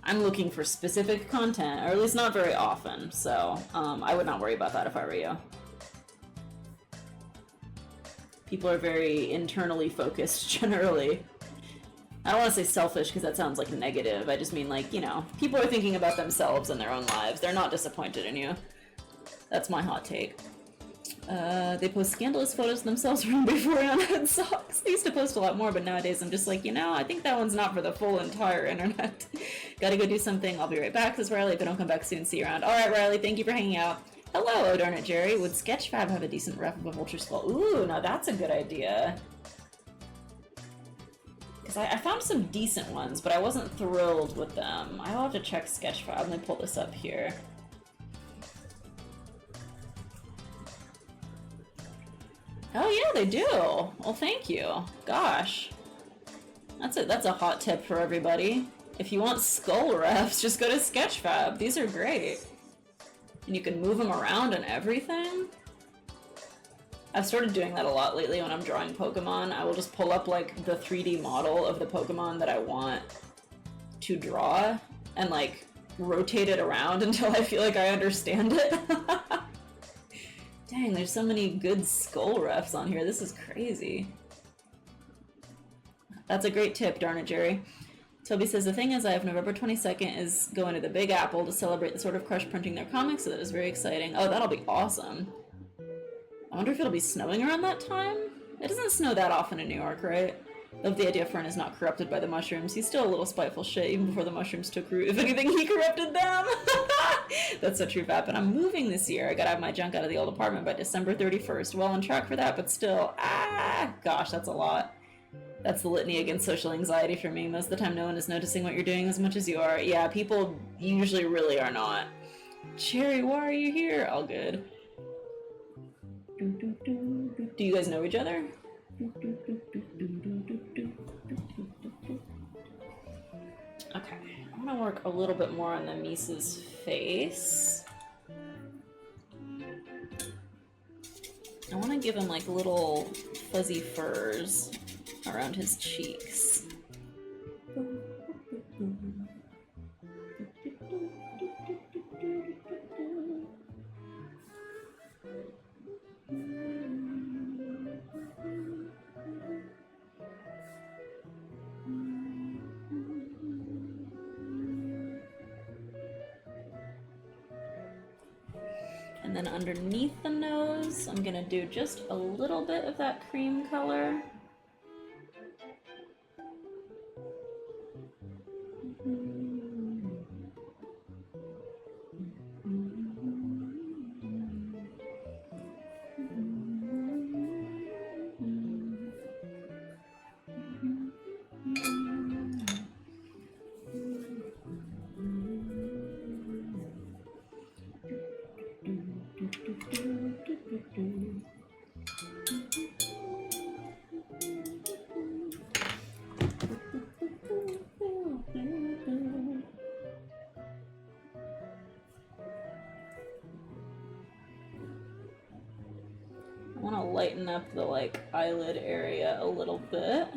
looking for specific content, or at least not very often, so, I would not worry about that if I were you. People are very internally focused, generally. I don't want to say selfish because that sounds like negative. I just mean like, you know, people are thinking about themselves and their own lives. They're not disappointed in you. That's my hot take. They post scandalous photos of themselves wearing before on head socks. They used to post a lot more, but nowadays I'm just like, you know, I think that one's not for the full entire internet. Gotta go do something. I'll be right back, says Riley. If I don't come back soon, see you around. Alright, Riley, thank you for hanging out. Hello, oh darn it, Jerry. Would Sketchfab have a decent rep of a vulture skull? Ooh, now that's a good idea. Because I found some decent ones, but I wasn't thrilled with them. I'll have to check Sketchfab. Let me pull this up here. Oh yeah, they do. Well, thank you. Gosh. That's a hot tip for everybody. If you want skull refs, just go to Sketchfab. These are great. And you can move them around and everything. I've started doing that a lot lately when I'm drawing Pokemon. I will just pull up like the 3D model of the Pokemon that I want to draw and like rotate it around until I feel like I understand it. Dang, there's so many good skull refs on here. This is crazy. That's a great tip, darn it, Jerry. Toby says, the thing is, I have November 22nd is going to the Big Apple to celebrate the Sword of Crush printing their comics, so that is very exciting. Oh, that'll be awesome. I wonder if it'll be snowing around that time? It doesn't snow that often in New York, right? Love the idea Fern is not corrupted by the mushrooms. He's still a little spiteful shit, even before the mushrooms took root. If anything, he corrupted them! That's so true, Fat, but I'm moving this year. I gotta have my junk out of the old apartment by December 31st. Well on track for that, but still, gosh, that's a lot. That's the litany against social anxiety for me. Most of the time no one is noticing what you're doing as much as you are. Yeah, people usually really are not. Cherry, why are you here? All good. Do you guys know each other? Okay, I'm gonna work a little bit more on the Misa's face. I want to give him like little fuzzy furs around his cheeks. And then underneath the nose, I'm gonna do just a little bit of that cream color. I want to lighten up the like eyelid area a little bit.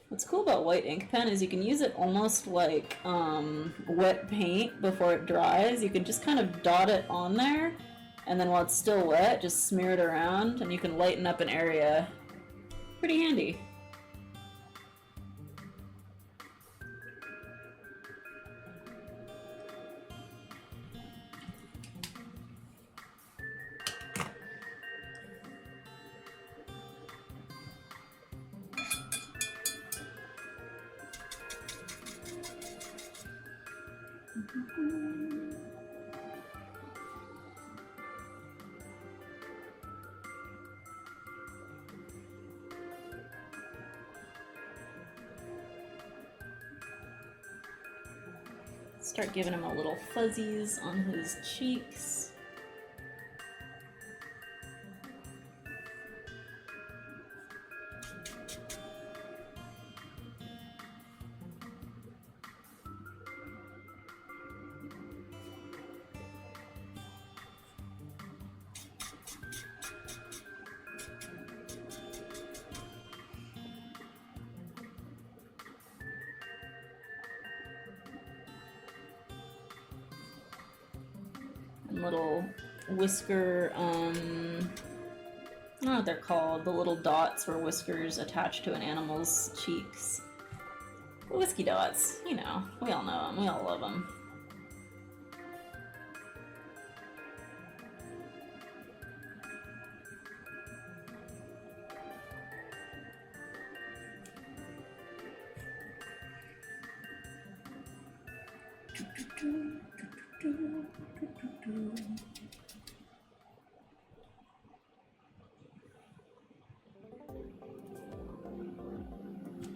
What's cool about white ink pen is you can use it almost like wet paint before it dries. You can just kind of dot it on there, and then while it's still wet, just smear it around, and you can lighten up an area. Pretty handy. Start giving him a little fuzzies on his cheeks. Little whisker, I don't know what they're called, the little dots where whiskers attach to an animal's cheeks. Whiskey Dots, you know, we all know them, we all love them.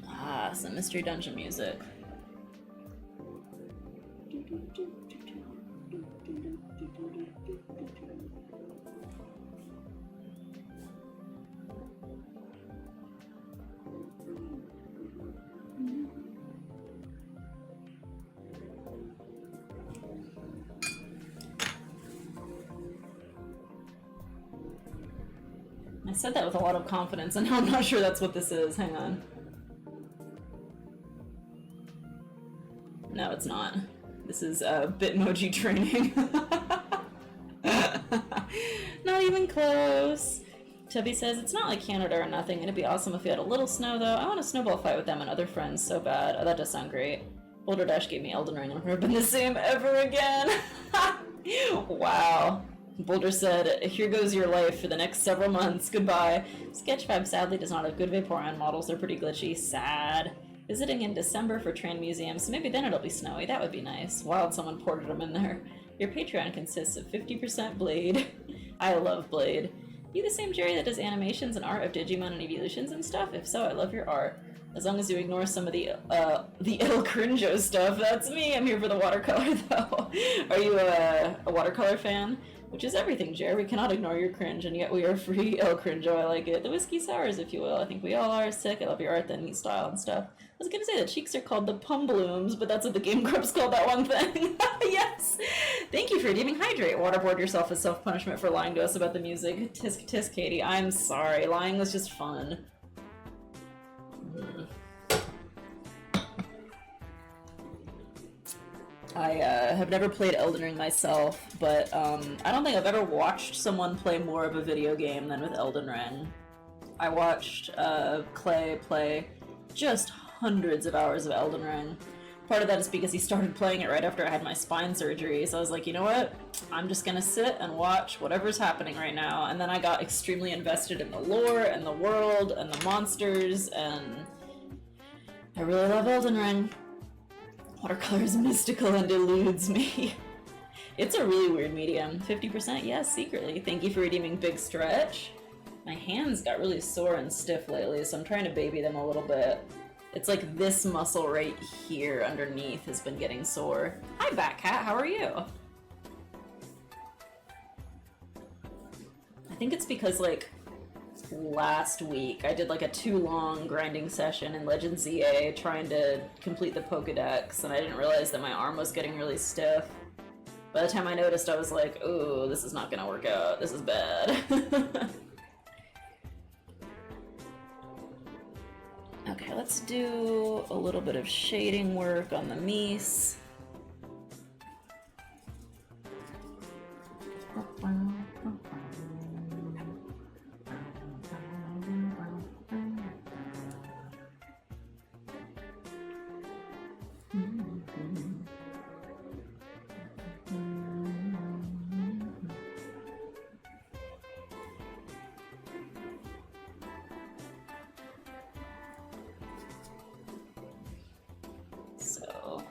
Ah, some Mystery Dungeon music. I said that with a lot of confidence, and now I'm not sure that's what this is. Hang on. No, it's not. This is Bitmoji training. Not even close. Tubby says, it's not like Canada or nothing. It'd be awesome if we had a little snow, though. I want a snowball fight with them and other friends so bad. Oh, that does sound great. Boulder Dash gave me Elden Ring, and I've never been the same ever again. Wow. Boulder said, here goes your life for the next several months. Goodbye. Sketchfab sadly does not have good Vaporeon models. They're pretty glitchy. Sad. Visiting in December for Train Museum, so maybe then it'll be snowy. That would be nice. Wild someone ported them in there. Your Patreon consists of 50% Blade. I love Blade. You the same Jerry that does animations and art of Digimon and evolutions and stuff? If so, I love your art. As long as you ignore some of the El Crinjo stuff, that's me. I'm here for the watercolor, though. Are you a watercolor fan? Which is everything, Jer. We cannot ignore your cringe, and yet we are free. El Crinjo, I like it. The whiskey sours, if you will. I think we all are. Sick. I love your art, the neat style and stuff. I was gonna say the cheeks are called the Pumblooms, but that's what the Game Grumps called that one thing. Yes! Thank you for redeeming Hydrate. Waterboard yourself as self-punishment for lying to us about the music. Tisk tisk, Katie. I'm sorry. Lying was just fun. I have never played Elden Ring myself, but I don't think I've ever watched someone play more of a video game than with Elden Ring. I watched Clay play just hundreds of hours of Elden Ring. Part of that is because he started playing it right after I had my spine surgery, so I was like, you know what? I'm just gonna sit and watch whatever's happening right now, and then I got extremely invested in the lore and the world and the monsters, and I really love Elden Ring. Watercolor is mystical and eludes me. It's a really weird medium. 50%? Yes, secretly. Thank you for redeeming Big Stretch. My hands got really sore and stiff lately, so I'm trying to baby them a little bit. It's like this muscle right here underneath has been getting sore. Hi, Batcat. How are you? I think it's because, like, last week I did like a too long grinding session in Legend ZA trying to complete the Pokedex, and I didn't realize that my arm was getting really stiff. By the time I noticed, I was like, ooh, this is not gonna work out. This is bad. Okay, let's do a little bit of shading work on the Mies.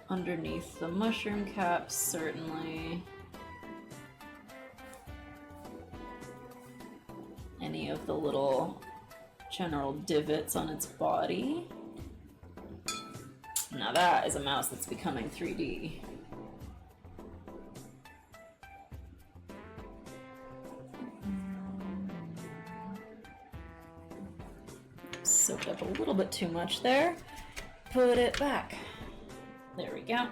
Underneath the mushroom caps, certainly. Any of the little general divots on its body. Now that is a mouse that's becoming 3D. Soaked up a little bit too much there. Put it back. There we go.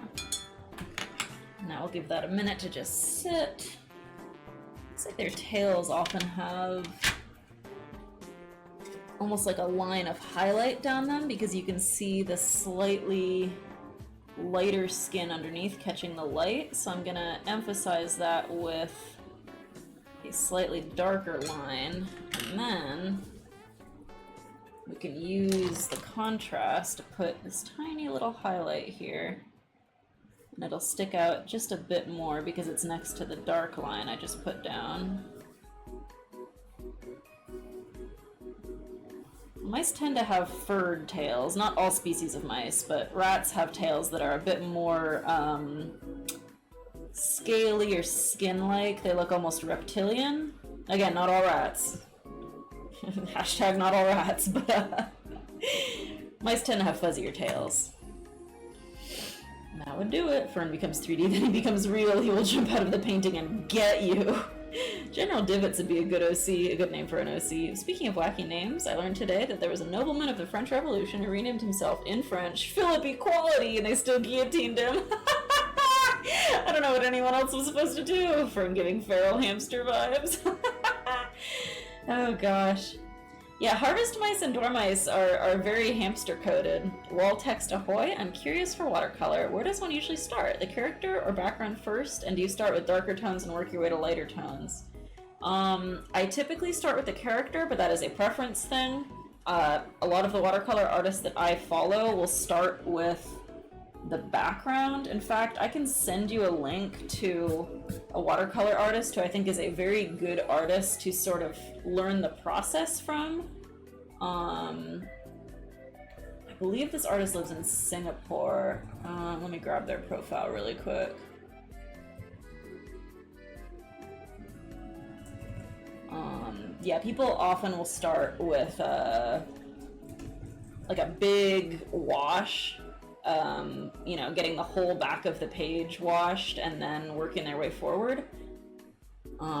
Now we'll give that a minute to just sit. Looks like their tails often have almost like a line of highlight down them because you can see the slightly lighter skin underneath catching the light. So I'm gonna emphasize that with a slightly darker line, and then we can use the contrast to put this tiny little highlight here. And it'll stick out just a bit more because it's next to the dark line I just put down. Mice tend to have furred tails. Not all species of mice, but rats have tails that are a bit more scaly or skin-like. They look almost reptilian. Again, not all rats. Hashtag not all rats, but mice tend to have fuzzier tails. That would do it. Fern becomes 3D, then he becomes real. He will jump out of the painting and get you. General Divots would be a good OC, a good name for an OC. Speaking of wacky names, I learned today that there was a nobleman of the French Revolution who renamed himself in French Philip Equality, and they still guillotined him. I don't know what anyone else was supposed to do from giving feral hamster vibes. Oh gosh. Yeah, harvest mice and dormice are very hamster-coded. Wall text ahoy, I'm curious for watercolor. Where does one usually start? The character or background first? And do you start with darker tones and work your way to lighter tones? I typically start with the character, but that is a preference thing. A lot of the watercolor artists that I follow will start with the background. In fact, I can send you a link to a watercolor artist who I think is a very good artist to sort of learn the process from. I believe this artist lives in Singapore. Let me grab their profile really quick. Yeah, people often will start with like a big wash. You know, getting the whole back of the page washed and then working their way forward.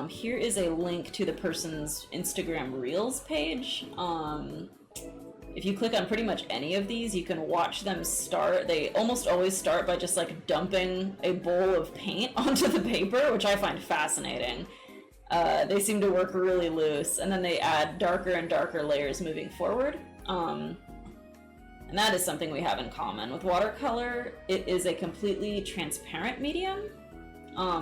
Here is a link to the person's Instagram Reels page. If you click on pretty much any of these, you can watch them start. They almost always start by just like dumping a bowl of paint onto the paper, which I find fascinating. They seem to work really loose, and then they add darker and darker layers moving forward. And that is something we have in common. With watercolor, it is a completely transparent medium.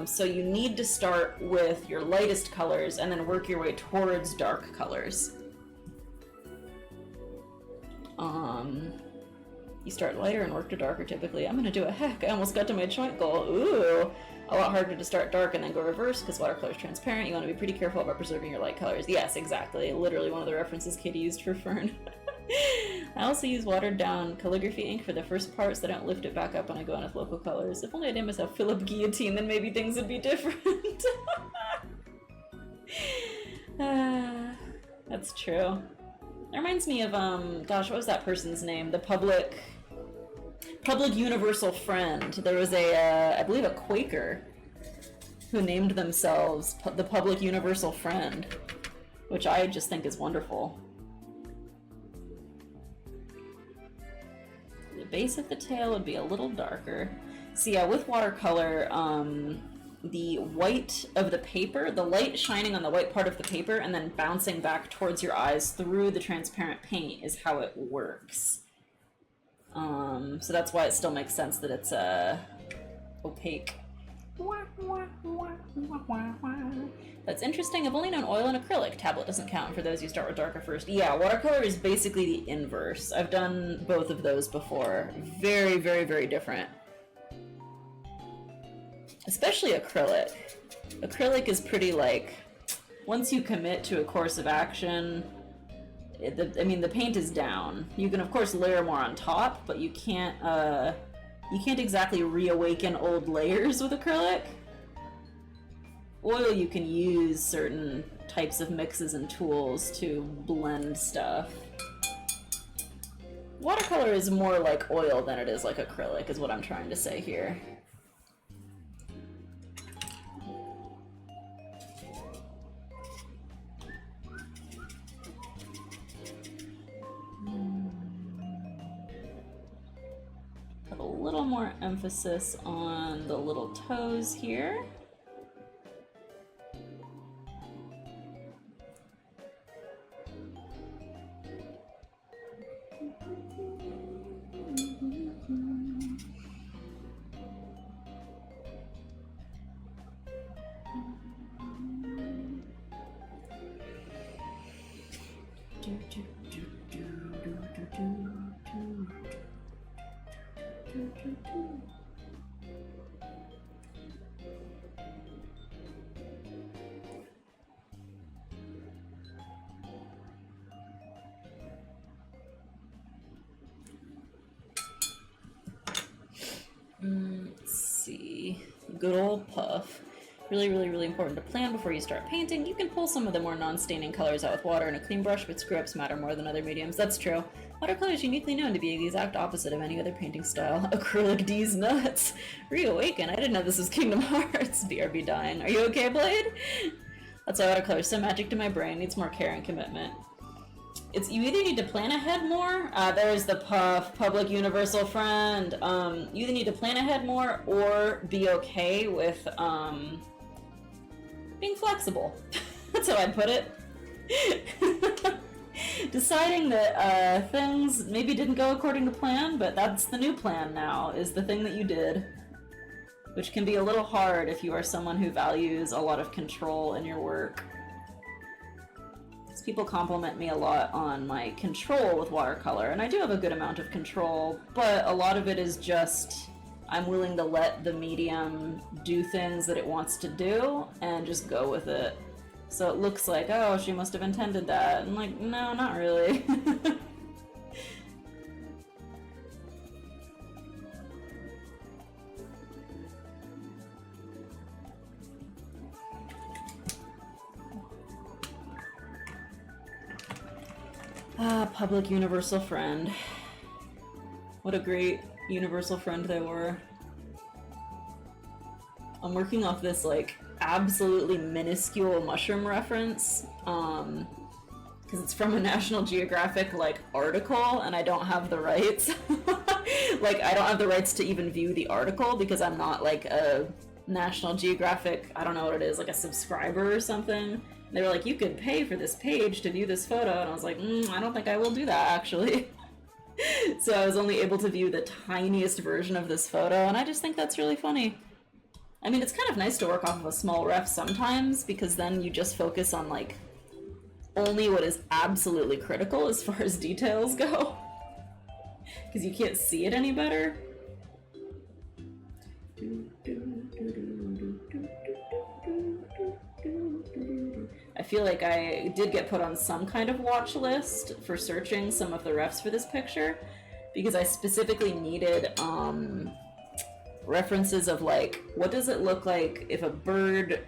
So you need to start with your lightest colors and then work your way towards dark colors. You start lighter and work to darker typically. I'm gonna do a heck, I almost got to my joint goal. Ooh, a lot harder to start dark and then go reverse because watercolor is transparent. You want to be pretty careful about preserving your light colors. Yes, exactly. Literally one of the references Kitty used for Fern. I also use watered down calligraphy ink for the first parts so I don't lift it back up when I go in with local colors. If only I did myself Philip Guillotine, then maybe things would be different. That's true. That reminds me of, gosh, what was that person's name? The public universal friend. There was a, I believe a Quaker who named themselves the public universal friend, which I just think is wonderful. The base of the tail would be a little darker. So yeah, with watercolor, the white of the paper, the light shining on the white part of the paper and then bouncing back towards your eyes through the transparent paint is how it works. So that's why it still makes sense that it's opaque. That's interesting. I've only known oil and acrylic. Tablet doesn't count for those who start with darker first. Yeah, watercolor is basically the inverse. I've done both of those before. Very, very, very different. Especially acrylic. Acrylic is pretty like, once you commit to a course of action, I mean, the paint is down. You can of course layer more on top, but you can't exactly reawaken old layers with acrylic. Oil, you can use certain types of mixes and tools to blend stuff. Watercolor is more like oil than it is like acrylic, is what I'm trying to say here. Put a little more emphasis on the little toes here. Let's see. Good old puff. Really, really, really important to plan before you start painting. You can pull some of the more non-staining colors out with water and a clean brush, but screw-ups matter more than other mediums. That's true. Watercolor is uniquely known to be the exact opposite of any other painting style. Acrylic D's nuts. Reawaken. I didn't know this was Kingdom Hearts. BRB dying. Are you okay, Blade? That's why watercolor is so magic to my brain. Needs more care and commitment. It's, you either need to plan ahead more, there's the puff, public universal friend, you either need to plan ahead more or be okay with, being flexible. That's how I'd put it. Deciding that, things maybe didn't go according to plan, but that's the new plan now, is the thing that you did. Which can be a little hard if you are someone who values a lot of control in your work. People compliment me a lot on my control with watercolor, and I do have a good amount of control, but a lot of it is just I'm willing to let the medium do things that it wants to do and just go with it. So it looks like, oh, she must have intended that. I'm like, no, not really. Ah, public universal friend. What a great universal friend they were. I'm working off this, like, absolutely minuscule mushroom reference, because it's from a National Geographic, like, article, and I don't have the rights. Like, I don't have the rights to even view the article, because I'm not, like, a National Geographic, I don't know what it is, like a subscriber or something. They were like, you could pay for this page to view this photo, and I was like, I don't think I will do that, actually. So I was only able to view the tiniest version of this photo, and I just think that's really funny. I mean, it's kind of nice to work off of a small ref sometimes, because then you just focus on, like, only what is absolutely critical as far as details go. Because you can't see it any better. I feel like I did get put on some kind of watch list for searching some of the refs for this picture, because I specifically needed references of, like, what does it look like if a bird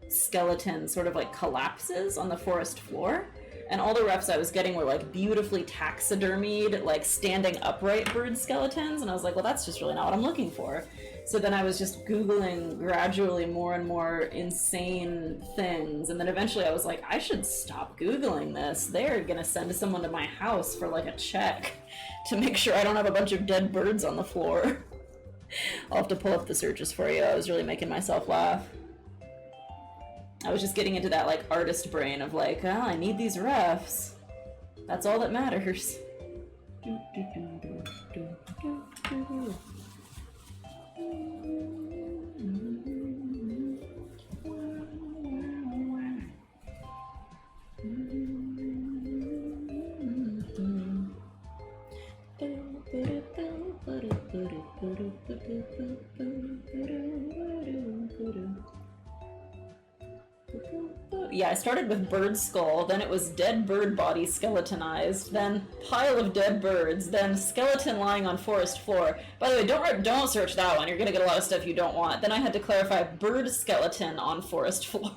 skeleton sort of like collapses on the forest floor? And all the refs I was getting were like beautifully taxidermied, like standing upright bird skeletons, and I was like, well, that's just really not what I'm looking for. So then I was just Googling gradually more and more insane things, and then eventually I was like, I should stop Googling this. They're gonna send someone to my house for like a check to make sure I don't have a bunch of dead birds on the floor. I'll have to pull up the searches for you. I was really making myself laugh. I was just getting into that like artist brain of like, oh, I need these refs. That's all that matters. Yeah, I started with bird skull, then it was dead bird body skeletonized, then pile of dead birds, then skeleton lying on forest floor. By the way, don't search that one, you're gonna get a lot of stuff you don't want. Then I had to clarify bird skeleton on forest floor.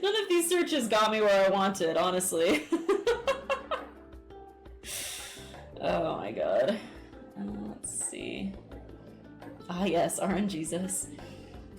None of these searches got me where I wanted, honestly. Oh my god. Let's see. Ah yes, RNGesus.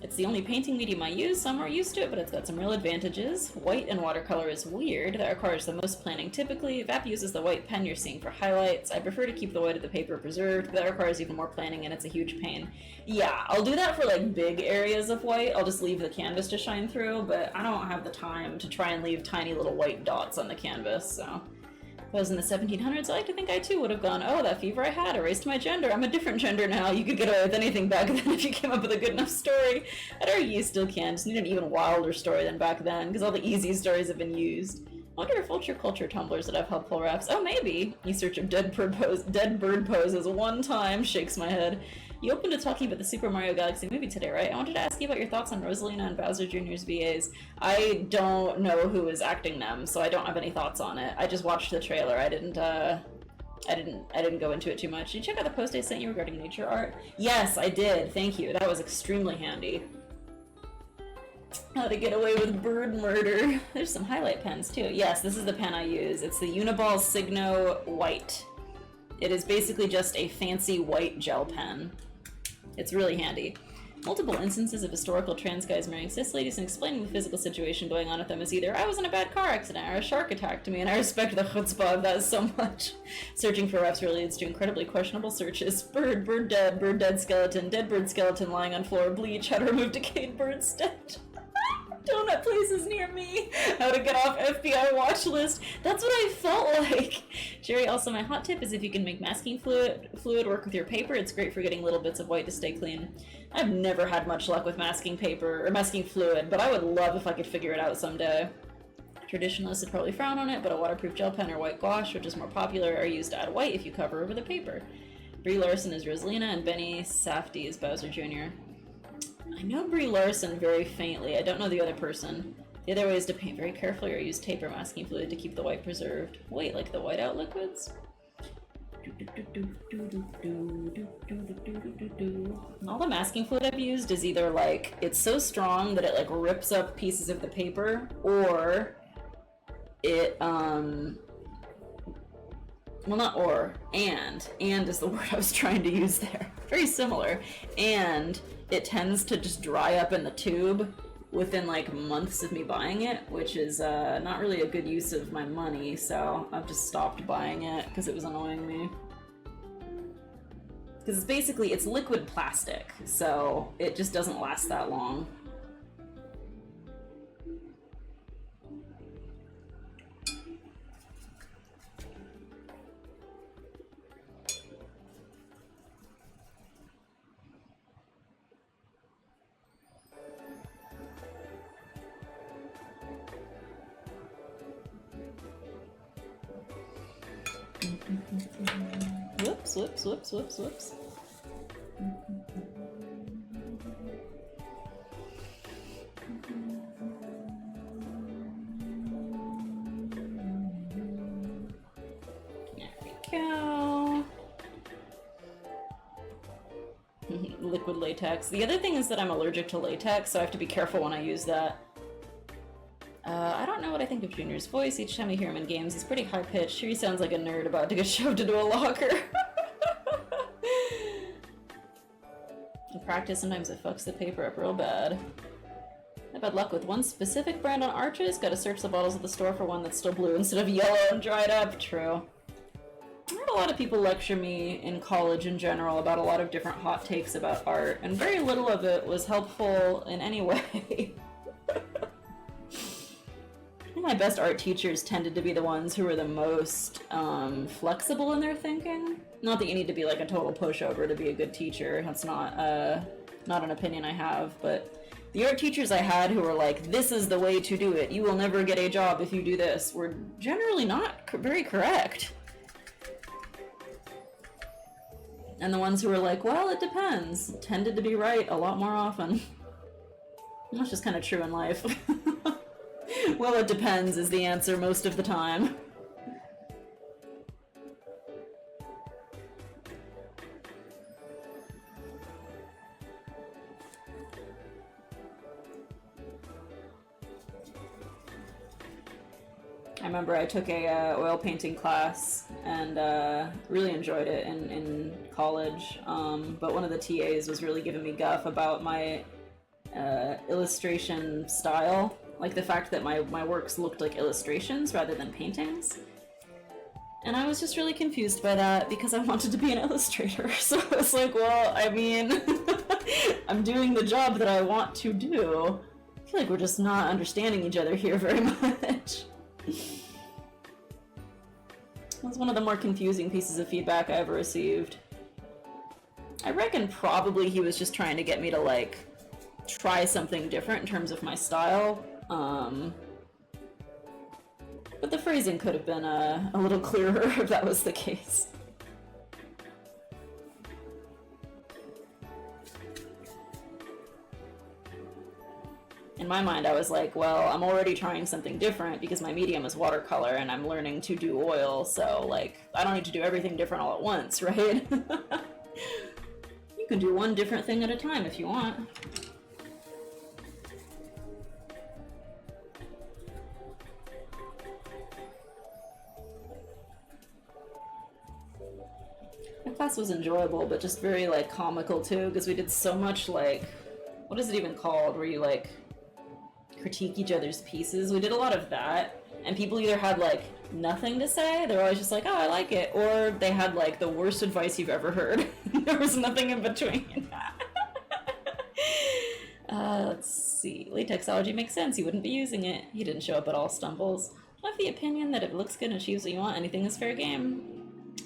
It's the only painting medium I use, so I'm more used to it, but it's got some real advantages. White in watercolor is weird. That requires the most planning typically. VAP uses the white pen you're seeing for highlights. I prefer to keep the white of the paper preserved, but that requires even more planning and it's a huge pain. Yeah, I'll do that for like big areas of white. I'll just leave the canvas to shine through, but I don't have the time to try and leave tiny little white dots on the canvas, so. If I was in the 1700s, I like to think I too would have gone, oh, that fever I had erased my gender. I'm a different gender now. You could get away with anything back then if you came up with a good enough story. I'd argue you still can. Just need an even wilder story than back then, because all the easy stories have been used. Wonder if Vulture Culture tumblers would have helpful refs. Oh, maybe. You search of dead bird poses one time, shakes my head. You opened to talking about the Super Mario Galaxy movie today, right? I wanted to ask you about your thoughts on Rosalina and Bowser Jr.'s VAs. I don't know who is acting them, so I don't have any thoughts on it. I just watched the trailer. I didn't go into it too much. Did you check out the post I sent you regarding nature art? Yes, I did. Thank you. That was extremely handy. How to get away with bird murder. There's some highlight pens too. Yes, this is the pen I use. It's the Uniball Signo White. It is basically just a fancy white gel pen. It's really handy. Multiple instances of historical trans guys marrying cis ladies and explaining the physical situation going on with them is either I was in a bad car accident or a shark attacked me, and I respect the chutzpah of that so much. Searching for refs really leads to incredibly questionable searches. Bird dead skeleton, dead bird skeleton lying on floor, bleach, how to remove decayed bird stench. Donut places near me. How to get off FBI watch list. That's what I felt like. Jerry, also my hot tip is if you can make masking fluid work with your paper, it's great for getting little bits of white to stay clean. I've never had much luck with masking paper or masking fluid, but I would love if I could figure it out someday. Traditionalists would probably frown on it, but a waterproof gel pen or white gouache, which is more popular, are used to add white if you cover over the paper. Brie Larson is Rosalina and Benny Safdie is Bowser Jr. I know Brie Larson very faintly. I don't know the other person. The other way is to paint very carefully or use tape or masking fluid to keep the white preserved. Wait, like the whiteout liquids? All the masking fluid I've used is either like, it's so strong that it like rips up pieces of the paper, or it, well not or, and is the word I was trying to use there. Very similar. And it tends to just dry up in the tube within like months of me buying it, which is not really a good use of my money, so I've just stopped buying it because it was annoying me. Because it's basically, it's liquid plastic, so it just doesn't last that long. Whoops. There we go. Liquid latex. The other thing is that I'm allergic to latex, so I have to be careful when I use that. I don't know what I think of Junior's voice. Each time I hear him in games, he's pretty high-pitched. Sure, he sounds like a nerd about to get shoved into a locker. In practice, sometimes it fucks the paper up real bad. I've had luck with one specific brand on arches. Gotta search the bottles at the store for one that's still blue instead of yellow and dried up. True. I had a lot of people lecture me in college in general about a lot of different hot takes about art, and very little of it was helpful in any way. My best art teachers tended to be the ones who were the most flexible in their thinking. Not that you need to be like a total pushover to be a good teacher. That's not an opinion I have, but the art teachers I had who were like, this is the way to do it, you will never get a job if you do this, were generally not very correct. And the ones who were like, well, it depends, tended to be right a lot more often. That's just kind of true in life. Well, it depends is the answer most of the time. I remember I took a oil painting class and really enjoyed it in college, but one of the TAs was really giving me guff about my illustration style. Like the fact that my works looked like illustrations rather than paintings. And I was just really confused by that because I wanted to be an illustrator. So I was like, well, I mean, I'm doing the job that I want to do. I feel like we're just not understanding each other here very much. It was one of the more confusing pieces of feedback I ever received. I reckon probably he was just trying to get me to, like, try something different in terms of my style. But the phrasing could have been a little clearer if that was the case. In my mind, I was like, well, I'm already trying something different because my medium is watercolor and I'm learning to do oil, so, like, I don't need to do everything different all at once, right? You can do one different thing at a time if you want. My class was enjoyable, but just very, like, comical, too, because we did so much, like, what is it even called, where you, like, critique each other's pieces. We did a lot of that, and people either had, like, nothing to say, they were always just like, oh, I like it, or they had, like, the worst advice you've ever heard. There was nothing in between. Let's see. Latexology makes sense. You wouldn't be using it. He didn't show up at all. Stumbles. I have the opinion that if it looks good and achieves what you want, anything is fair game.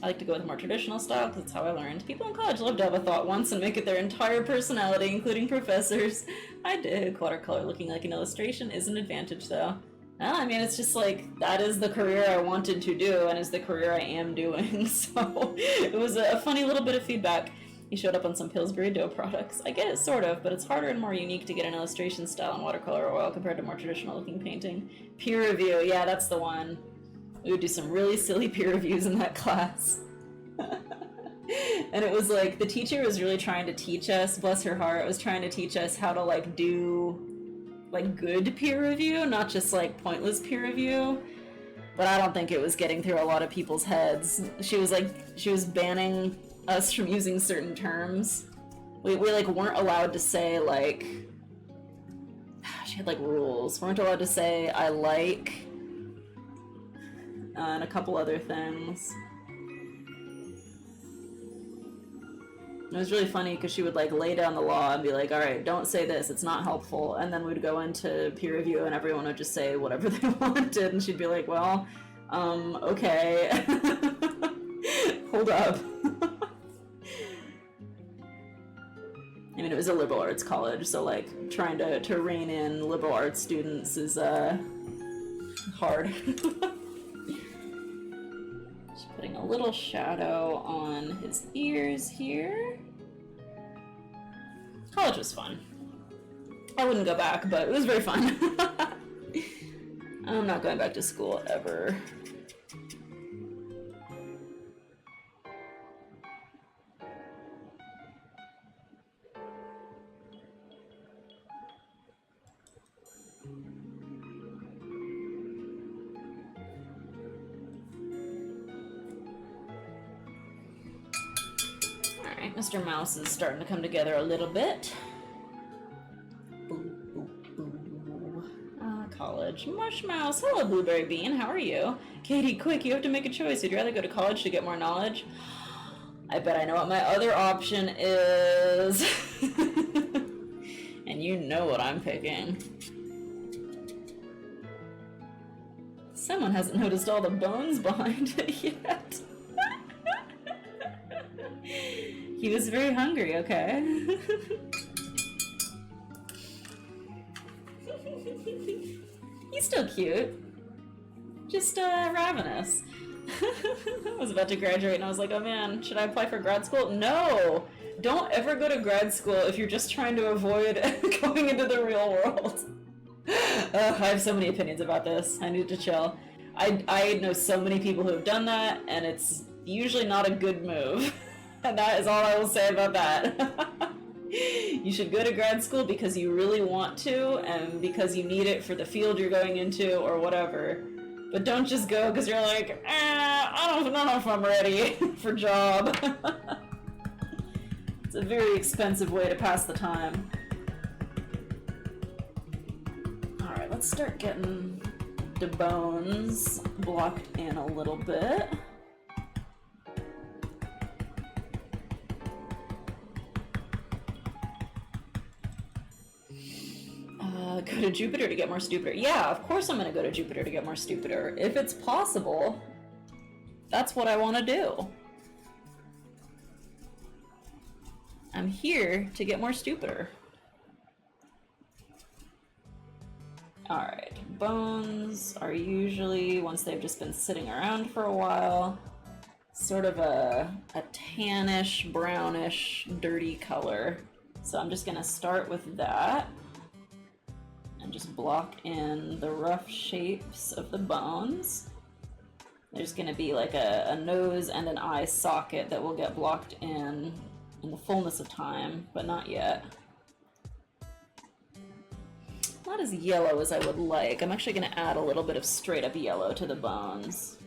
I like to go with a more traditional style because that's how I learned. People in college love to have a thought once and make it their entire personality, including professors. I dig. Watercolor looking like an illustration is an advantage, though. No, I mean, it's just like, that is the career I wanted to do and is the career I am doing, so it was a funny little bit of feedback. He showed up on some Pillsbury dough products. I get it, sort of, but it's harder and more unique to get an illustration style in watercolor oil compared to more traditional looking painting. Peer review, yeah, that's the one. We would do some really silly peer reviews in that class. And it was like, the teacher was really trying to teach us, bless her heart, was trying to teach us how to, like, do, like, good peer review, not just, like, pointless peer review. But I don't think it was getting through a lot of people's heads. She was banning us from using certain terms. We like, weren't allowed to say, like, she had, like, rules. We weren't allowed to say, I like, and a couple other things. It was really funny because she would, like, lay down the law and be like, all right, don't say this, it's not helpful. And then we'd go into peer review and everyone would just say whatever they wanted. And she'd be like, well, okay. Hold up. I mean, it was a liberal arts college, so, like, trying to rein in liberal arts students is, hard. Just putting a little shadow on his ears here. College was fun. I wouldn't go back, but it was very fun. I'm not going back to school ever. Alright, Mr. Mouse is starting to come together a little bit. College. Mush Mouse. Hello, Blueberry Bean. How are you? Katie, quick, you have to make a choice. Would you rather go to college to get more knowledge? I bet I know what my other option is. And you know what I'm picking. Someone hasn't noticed all the bones behind it yet. He was very hungry, okay? He's still cute. Just, ravenous. I was about to graduate and I was like, oh man, should I apply for grad school? No! Don't ever go to grad school if you're just trying to avoid going into the real world. I have so many opinions about this. I need to chill. I know so many people who have done that, and it's usually not a good move. And that is all I will say about that. You should go to grad school because you really want to, and because you need it for the field you're going into, or whatever. But don't just go because you're like, I don't know if I'm ready for job. It's a very expensive way to pass the time. Alright, let's start getting the bones blocked in a little bit. Go to Jupiter to get more stupider. Yeah, of course I'm gonna go to Jupiter to get more stupider. If it's possible, that's what I want to do. I'm here to get more stupider. Alright, bones are usually, once they've just been sitting around for a while, sort of a tannish, brownish, dirty color. So I'm just gonna start with that and just block in the rough shapes of the bones. There's gonna be like a nose and an eye socket that will get blocked in the fullness of time, but not yet. Not as yellow as I would like. I'm actually gonna add a little bit of straight up yellow to the bones.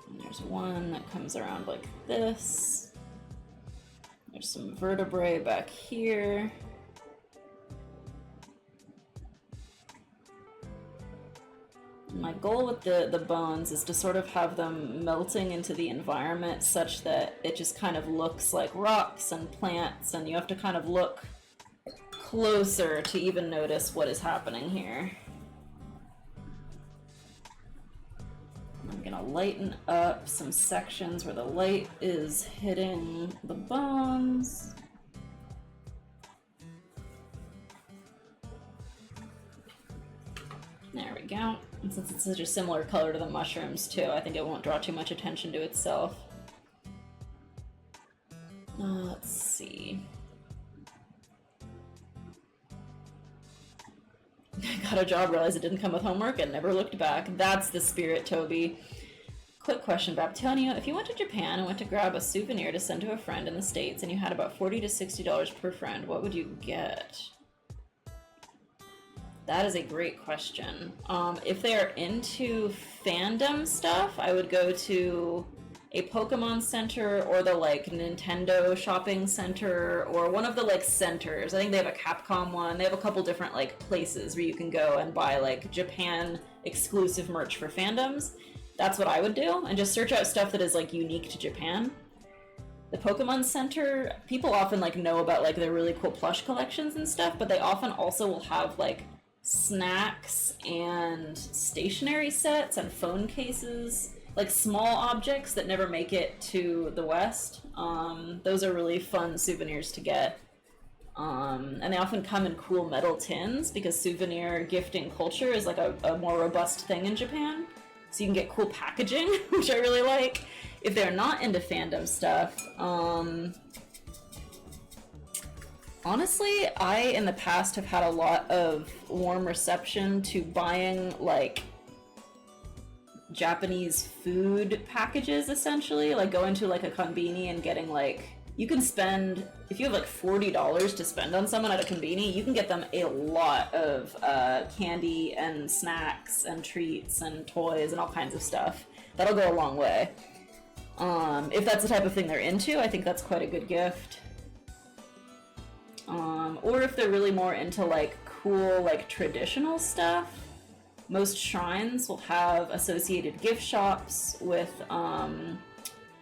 And there's one that comes around like this. There's some vertebrae back here. My goal with the bones is to sort of have them melting into the environment such that it just kind of looks like rocks and plants, and you have to kind of look closer to even notice what is happening here. I'm gonna lighten up some sections where the light is hitting the bones. There we go. And since it's such a similar color to the mushrooms too, I think it won't draw too much attention to itself. Let's see. I got a job, realized it didn't come with homework, and never looked back. That's the spirit, Toby. Quick question, Babtonio. If you went to Japan and went to grab a souvenir to send to a friend in the States and you had about $40 to $60 per friend, what would you get? That is a great question. If they're into fandom stuff, I would go to a Pokemon Center or the like Nintendo shopping center or one of the like centers. I think they have a Capcom one. They have a couple different like places where you can go and buy like Japan exclusive merch for fandoms. That's what I would do, and just search out stuff that is like unique to Japan. The Pokemon Center, people often like know about like their really cool plush collections and stuff, but they often also will have like snacks and stationery sets and phone cases, like small objects that never make it to the West. Those are really fun souvenirs to get. And they often come in cool metal tins because souvenir gifting culture is like a more robust thing in Japan. So you can get cool packaging, which I really like. If they're not into fandom stuff, honestly, I, in the past, have had a lot of warm reception to buying, like, Japanese food packages, essentially. Like, going to, like, a konbini and getting, like... You can spend... If you have, like, $40 to spend on someone at a konbini, you can get them a lot of candy and snacks and treats and toys and all kinds of stuff. That'll go a long way. If that's the type of thing they're into, I think that's quite a good gift. Or if they're really more into like cool like traditional stuff, most shrines will have associated gift shops with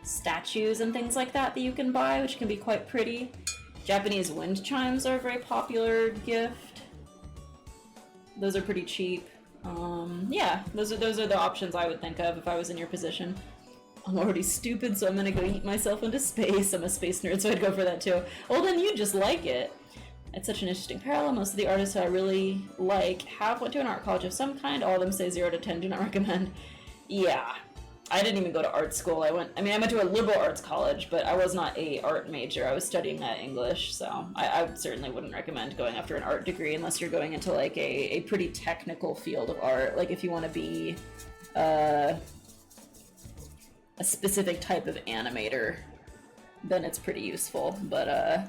statues and things like that that you can buy, which can be quite pretty. Japanese wind chimes are a very popular gift. Those are pretty cheap. Yeah, those are the options I would think of if I was in your position. I'm already stupid, so I'm gonna go eat myself into space. I'm a space nerd, so I'd go for that too. Well, then you just like it. It's such an interesting parallel. Most of the artists I really like have went to an art college of some kind. All of them say 0 to 10, do not recommend. Yeah. I didn't even go to art school. I went to a liberal arts college, but I was not a art major. I was studying English, so I certainly wouldn't recommend going after an art degree unless you're going into like a pretty technical field of art. Like if you want to be a specific type of animator, then it's pretty useful. But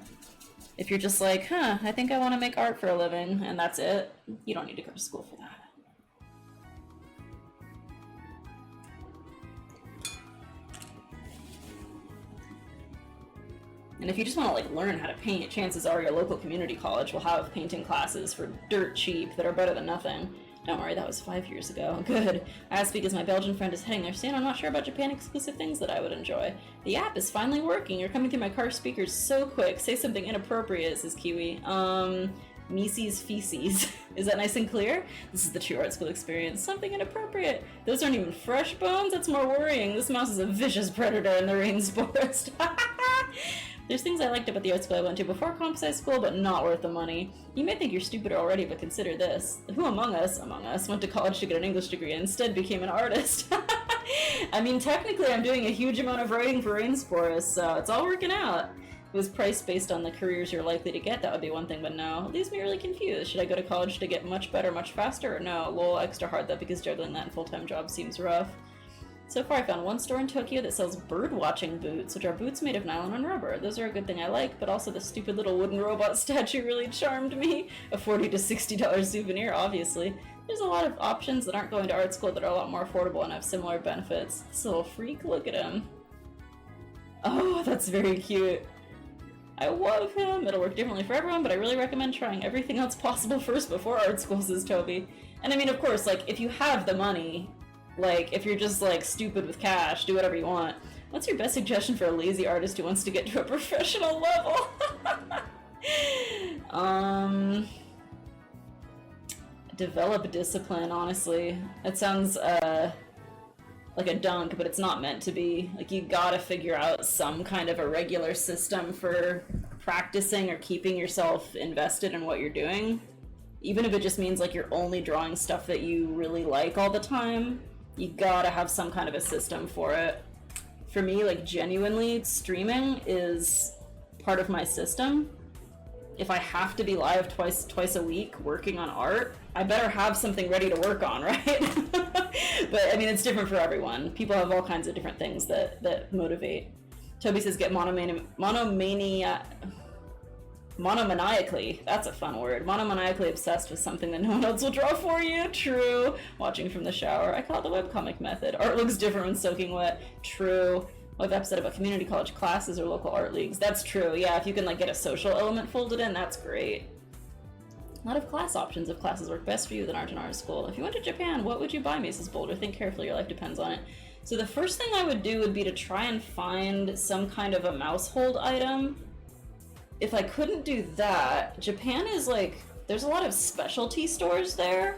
if you're just like, I think I want to make art for a living, and that's it, you don't need to go to school for that. And if you just want to like learn how to paint, chances are your local community college will have painting classes for dirt cheap that are better than nothing. Don't worry, that was 5 years ago. Good. I asked because my Belgian friend is heading there soon. I'm not sure about Japan-exclusive things that I would enjoy. The app is finally working. You're coming through my car speakers so quick. Say something inappropriate, says Kiwi. Mises feces. Is that nice and clear? This is the true art school experience. Something inappropriate. Those aren't even fresh bones? That's more worrying. This mouse is a vicious predator in the rainforest. There's things I liked about the art school I went to before comp sci school, but not worth the money. You may think you're stupid already, but consider this. Who among us, went to college to get an English degree and instead became an artist? I mean, technically I'm doing a huge amount of writing for rainforests, so it's all working out. If it was priced based on the careers you're likely to get, that would be one thing, but no. It leaves me really confused. Should I go to college to get much better, much faster, or no? Lol, extra hard though, because juggling that and full-time job seems rough. So far I found one store in Tokyo that sells bird-watching boots, which are boots made of nylon and rubber. Those are a good thing I like, but also the stupid little wooden robot statue really charmed me. A $40 to $60 souvenir, obviously. There's a lot of options that aren't going to art school that are a lot more affordable and have similar benefits. This little freak, look at him. Oh, that's very cute. I love him. It'll work differently for everyone, but I really recommend trying everything else possible first before art school, says Toby. And I mean, of course, like, if you have the money, like, if you're just, like, stupid with cash, do whatever you want. What's your best suggestion for a lazy artist who wants to get to a professional level? Develop discipline, honestly. That sounds, like a dunk, but it's not meant to be. Like, you gotta figure out some kind of a regular system for practicing or keeping yourself invested in what you're doing. Even if it just means, like, you're only drawing stuff that you really like all the time, you gotta have some kind of a system for it. For me, like, genuinely, streaming is part of my system. If I have to be live twice a week working on art, I better have something ready to work on, right? But, I mean, it's different for everyone. People have all kinds of different things that motivate. Toby says get monomaniacally, that's a fun word. Monomaniacally obsessed with something that no one else will draw for you. True. Watching from the shower. I call it the webcomic method. Art looks different when soaking wet. True. I've upset about community college classes or local art leagues. That's true. Yeah, if you can, like, get a social element folded in, that's great. A lot of class options if classes work best for you that aren't in art school. If you went to Japan, what would you buy, Mrs. Boulder? Think carefully, your life depends on it. So the first thing I would do would be to try and find some kind of a mousehold item. If I couldn't do that, Japan is like, there's a lot of specialty stores there.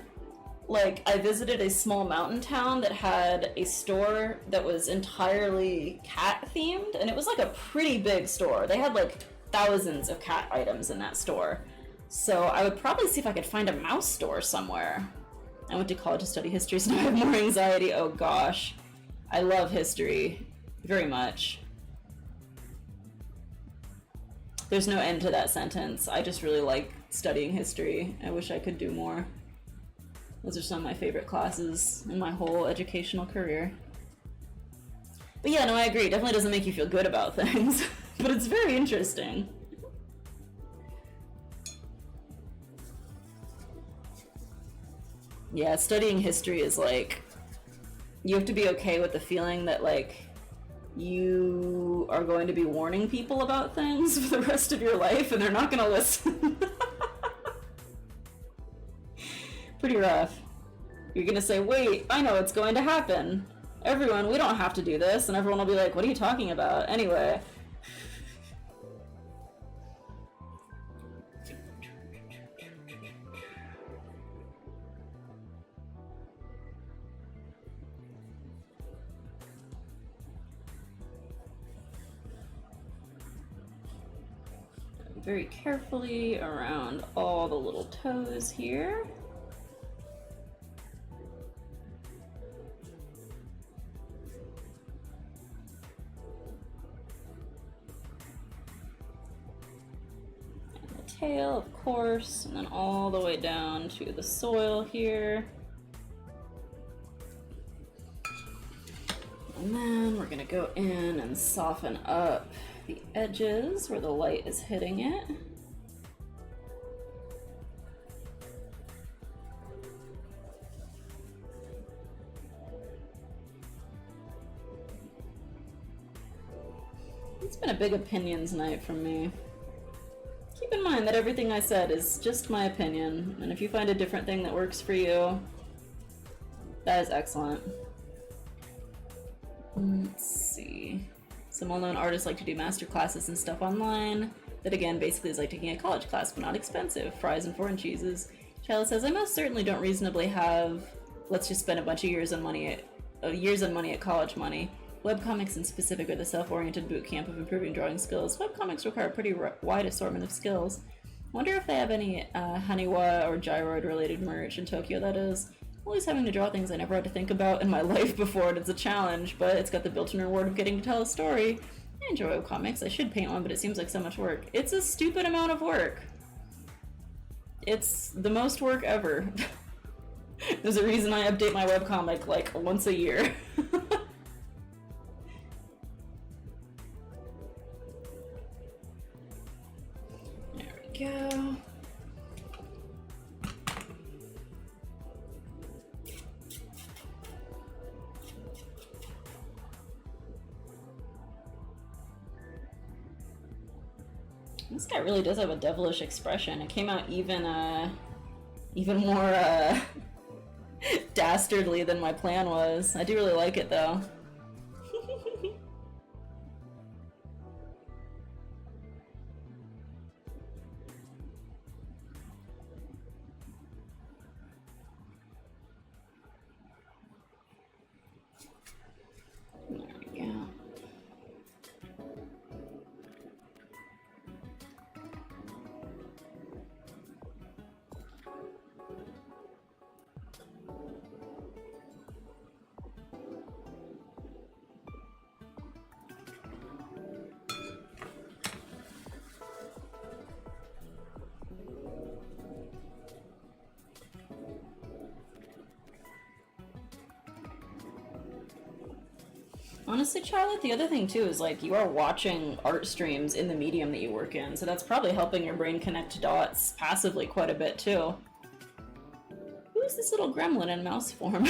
Like, I visited a small mountain town that had a store that was entirely cat themed, and it was like a pretty big store. They had like thousands of cat items in that store. So I would probably see if I could find a mouse store somewhere. I went to college to study history, so now I have more anxiety. Oh gosh. I love history very much. There's no end to that sentence. I just really like studying history. I wish I could do more. Those are some of my favorite classes in my whole educational career. But yeah, no, I agree. It definitely doesn't make you feel good about things, but it's very interesting. Yeah, studying history is like, you have to be okay with the feeling that, like, you are going to be warning people about things for the rest of your life and they're not going to listen. Pretty rough. You're going to say, wait, I know what's going to happen. Everyone, we don't have to do this. And everyone will be like, what are you talking about? Anyway. Very carefully around all the little toes here. And the tail, of course, and then all the way down to the soil here. And then we're gonna go in and soften up the edges where the light is hitting it. It's been a big opinions night from me. Keep in mind that everything I said is just my opinion, and if you find a different thing that works for you, that is excellent. Let's see. Some well-known artists like to do master classes and stuff online. That again basically is like taking a college class, but not expensive. Fries and foreign cheeses. Charlotte says, I most certainly don't reasonably have, let's just spend a bunch of years and money at college money. Webcomics in specific are the self-oriented boot camp of improving drawing skills. Webcomics require a pretty wide assortment of skills. Wonder if they have any Haniwa or Gyroid related merch in Tokyo, that is. Always having to draw things I never had to think about in my life before, and it's a challenge, but it's got the built-in reward of getting to tell a story. I enjoy webcomics. I should paint one, but it seems like so much work. It's a stupid amount of work. It's the most work ever. There's a reason I update my webcomic like once a year. There we go. This guy really does have a devilish expression. It came out even more dastardly than my plan was. I do really like it though. There we go. Honestly, Charlotte, the other thing too is like you are watching art streams in the medium that you work in, so that's probably helping your brain connect dots passively quite a bit too. Who is this little gremlin in mouse form?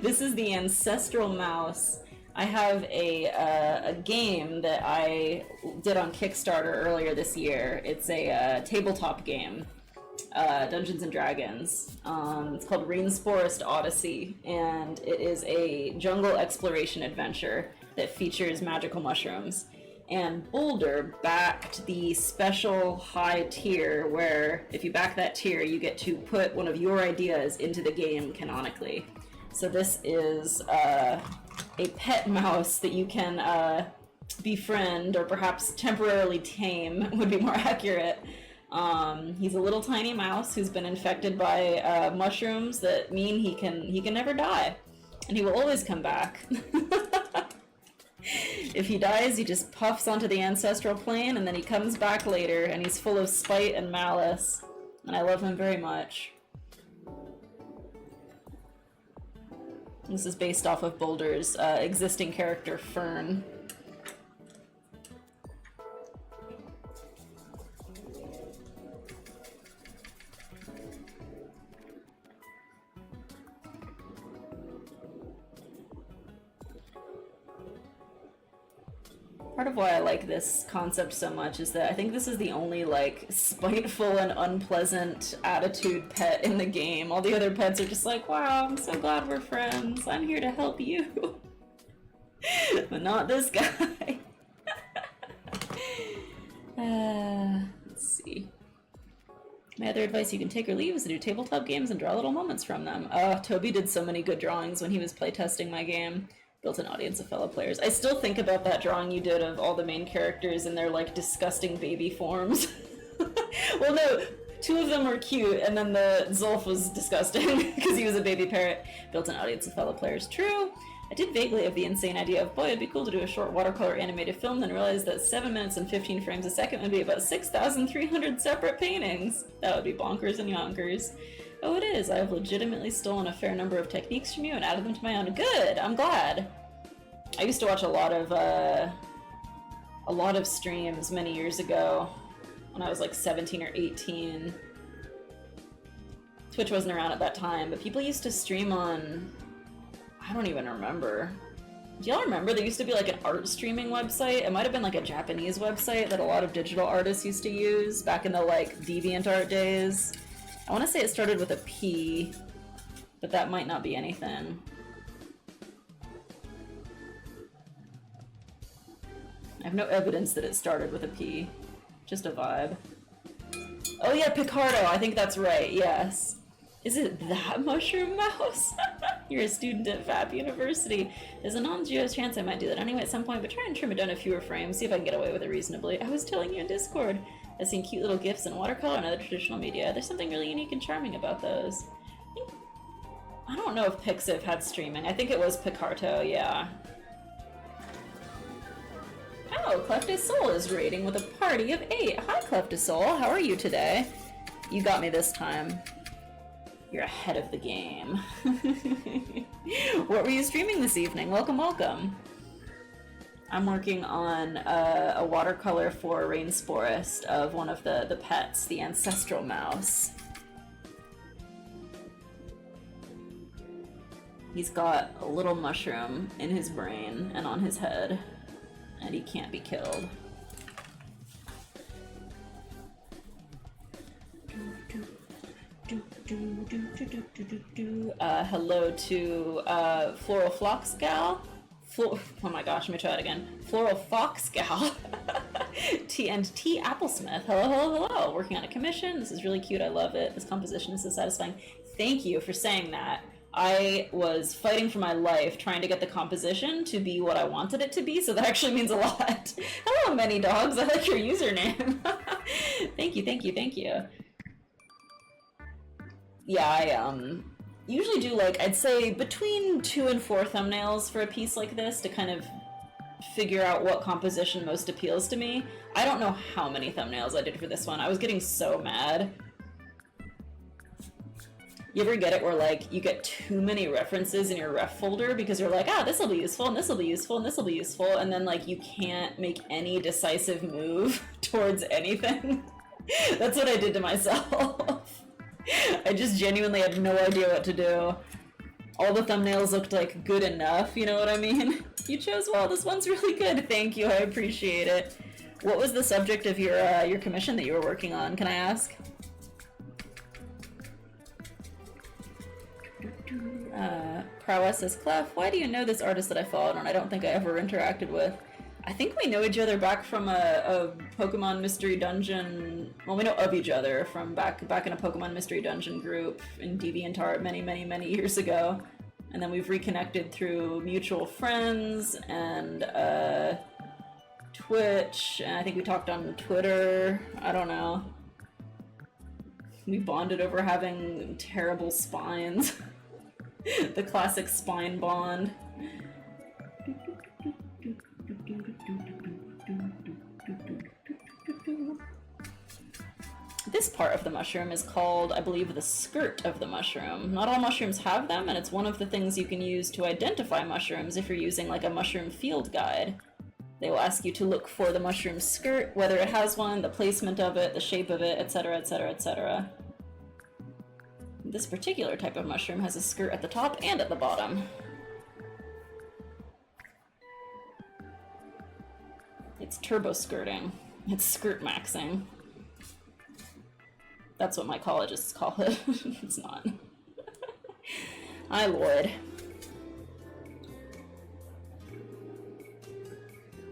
This is the Ancestral mouse. I have a game that I did on Kickstarter earlier this year. It's a tabletop game. Dungeons and Dragons. It's called Rain's Forest Odyssey, and it is a jungle exploration adventure that features magical mushrooms. And Boulder backed the special high tier where if you back that tier, you get to put one of your ideas into the game canonically. So this is a pet mouse that you can befriend or perhaps temporarily tame would be more accurate. He's a little tiny mouse who's been infected by mushrooms that mean he can never die, and he will always come back. If he dies, he just puffs onto the ancestral plane, and then he comes back later, and he's full of spite and malice, and I love him very much. This is based off of Boulder's existing character, Fern. Part of why I like this concept so much is that I think this is the only, like, spiteful and unpleasant attitude pet in the game. All the other pets are just like, wow, I'm so glad we're friends. I'm here to help you. But not this guy. Let's see. My other advice you can take or leave is to do tabletop games and draw little moments from them. Toby did so many good drawings when he was playtesting my game. Built an audience of fellow players. I still think about that drawing you did of all the main characters in their, like, disgusting baby forms. Well, no, two of them were cute, and then the Zulf was disgusting because he was a baby parrot. Built an audience of fellow players. True. I did vaguely have the insane idea of, boy, it'd be cool to do a short watercolor animated film, then realized that 7 minutes and 15 frames a second would be about 6,300 separate paintings. That would be bonkers and yonkers. Oh, it is. I have legitimately stolen a fair number of techniques from you and added them to my own. Good. I'm glad. I used to watch a lot of streams many years ago when I was like 17 or 18. Twitch wasn't around at that time, but people used to stream on, I don't even remember. Do y'all remember there used to be like an art streaming website? It might have been like a Japanese website that a lot of digital artists used to use back in the like DeviantArt days. I want to say it started with a P, but that might not be anything. I have no evidence that it started with a P. Just a vibe. Oh yeah, Picardo, I think that's right, yes. Is it that mushroom mouse? You're a student at FAP University. There's a non-zero chance I might do that anyway at some point, but try and trim it down to fewer frames, see if I can get away with it reasonably. I was telling you in Discord, I've seen cute little GIFs in watercolor and other traditional media. There's something really unique and charming about those. I don't know if Pixiv had streaming. I think it was Picarto, yeah. Oh, Clefty Soul is raiding with a party of 8. Hi, Clefty Soul. How are you today? You got me this time. You're ahead of the game. What were you streaming this evening? Welcome, welcome. I'm working on a watercolor for Rainforest of one of the pets, the Ancestral mouse. He's got a little mushroom in his brain and on his head, and he can't be killed. Hello to Floral Fox Gal. Oh my gosh, let me try that again. Floral Fox Gal. T Applesmith. Hello, hello, hello. Working on a commission. This is really cute. I love it. This composition is so satisfying. Thank you for saying that. I was fighting for my life trying to get the composition to be what I wanted it to be, so that actually means a lot. Hello, Many Dogs. I like your username. Thank you, thank you, thank you. Yeah, I usually do, like, I'd say between 2 and 4 thumbnails for a piece like this to kind of figure out what composition most appeals to me. I don't know how many thumbnails I did for this one. I was getting so mad. You ever get it where, like, you get too many references in your ref folder because you're like, ah, this'll be useful, and this'll be useful, and this'll be useful, and then, like, you can't make any decisive move towards anything? That's what I did to myself. I just genuinely had no idea what to do. All the thumbnails looked like good enough, you know what I mean? You chose well, this one's really good. Thank you, I appreciate it. What was the subject of your commission that you were working on, can I ask? Prowess says, Clef, why do you know this artist that I followed and I don't think I ever interacted with? I think we know each other back from a Pokemon Mystery Dungeon. Well, we know of each other from back in a Pokemon Mystery Dungeon group in DeviantArt many years ago. And then we've reconnected through mutual friends and Twitch, and I think we talked on Twitter. I don't know. We bonded over having terrible spines. The classic spine bond. This part of the mushroom is called, I believe, the skirt of the mushroom. Not all mushrooms have them, and it's one of the things you can use to identify mushrooms if you're using like a mushroom field guide. They will ask you to look for the mushroom skirt, whether it has one, the placement of it, the shape of it, etc, etc, etc. This particular type of mushroom has a skirt at the top and at the bottom. It's turbo skirting. It's skirt maxing. That's what my collegists call it. It's not. My lord.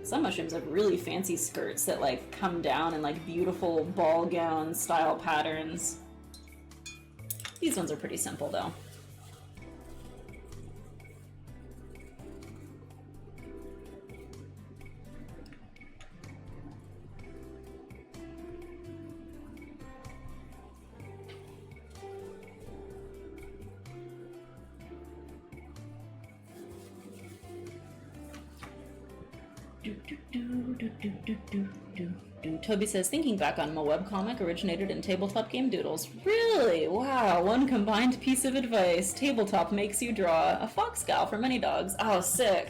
Some mushrooms have really fancy skirts that like come down in like beautiful ball gown style patterns. These ones are pretty simple though. Toby says, thinking back on my webcomic originated in tabletop game doodles. Really? Wow, one combined piece of advice. Tabletop makes you draw a fox gal for many dogs. Oh, sick.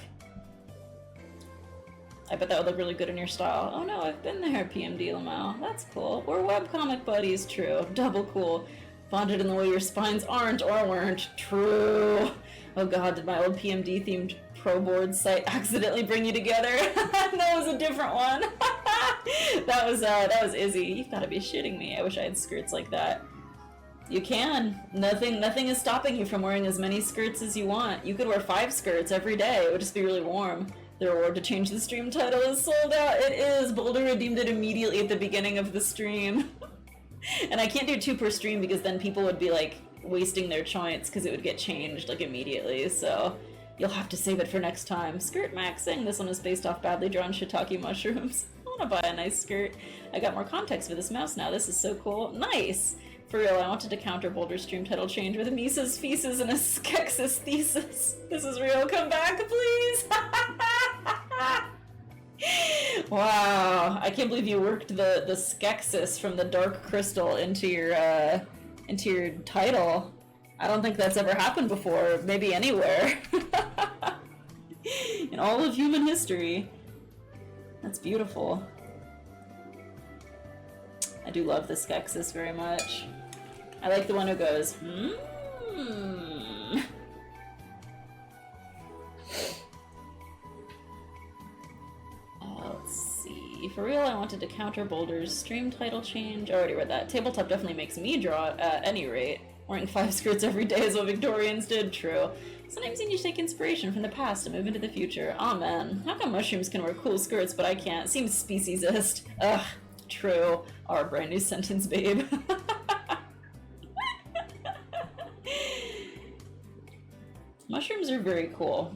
I bet that would look really good in your style. Oh no, I've been there, PMD Lamau. That's cool. We're webcomic buddies, true. Double cool. Bonded in the way your spines aren't or weren't. True. Oh god, did my old PMD themed pro board site accidentally bring you together? That was a different one. that was Izzy. You've got to be shitting me. I wish I had skirts like that. You can. Nothing is stopping you from wearing as many skirts as you want. You could wear 5 skirts every day. It would just be really warm. The reward to change the stream title is sold out. It is. Boulder redeemed it immediately at the beginning of the stream. And I can't do 2 per stream because then people would be like wasting their choice because it would get changed like immediately. So you'll have to save it for next time. Skirt maxing. This one is based off badly drawn shiitake mushrooms. I want to buy a nice skirt. I got more context for this mouse now. This is so cool. Nice. For real, I wanted to counter Boulder's stream title change with a Mises Feces and a Skeksis Thesis. This is real. Come back, please. Wow, I can't believe you worked the Skeksis from the Dark Crystal into your title. I don't think that's ever happened before, maybe anywhere. In all of human history. That's beautiful. I do love the Skeksis very much. I like the one who goes, let's see. For real, I wanted to counter Boulder's stream title change. I already read that. Tabletop definitely makes me draw at any rate. Wearing 5 skirts every day is what Victorians did, true. Sometimes you need to take inspiration from the past and move into the future. Aw, man. How come mushrooms can wear cool skirts but I can't? Seems speciesist. Ugh, true. Our brand new sentence, babe. Mushrooms are very cool.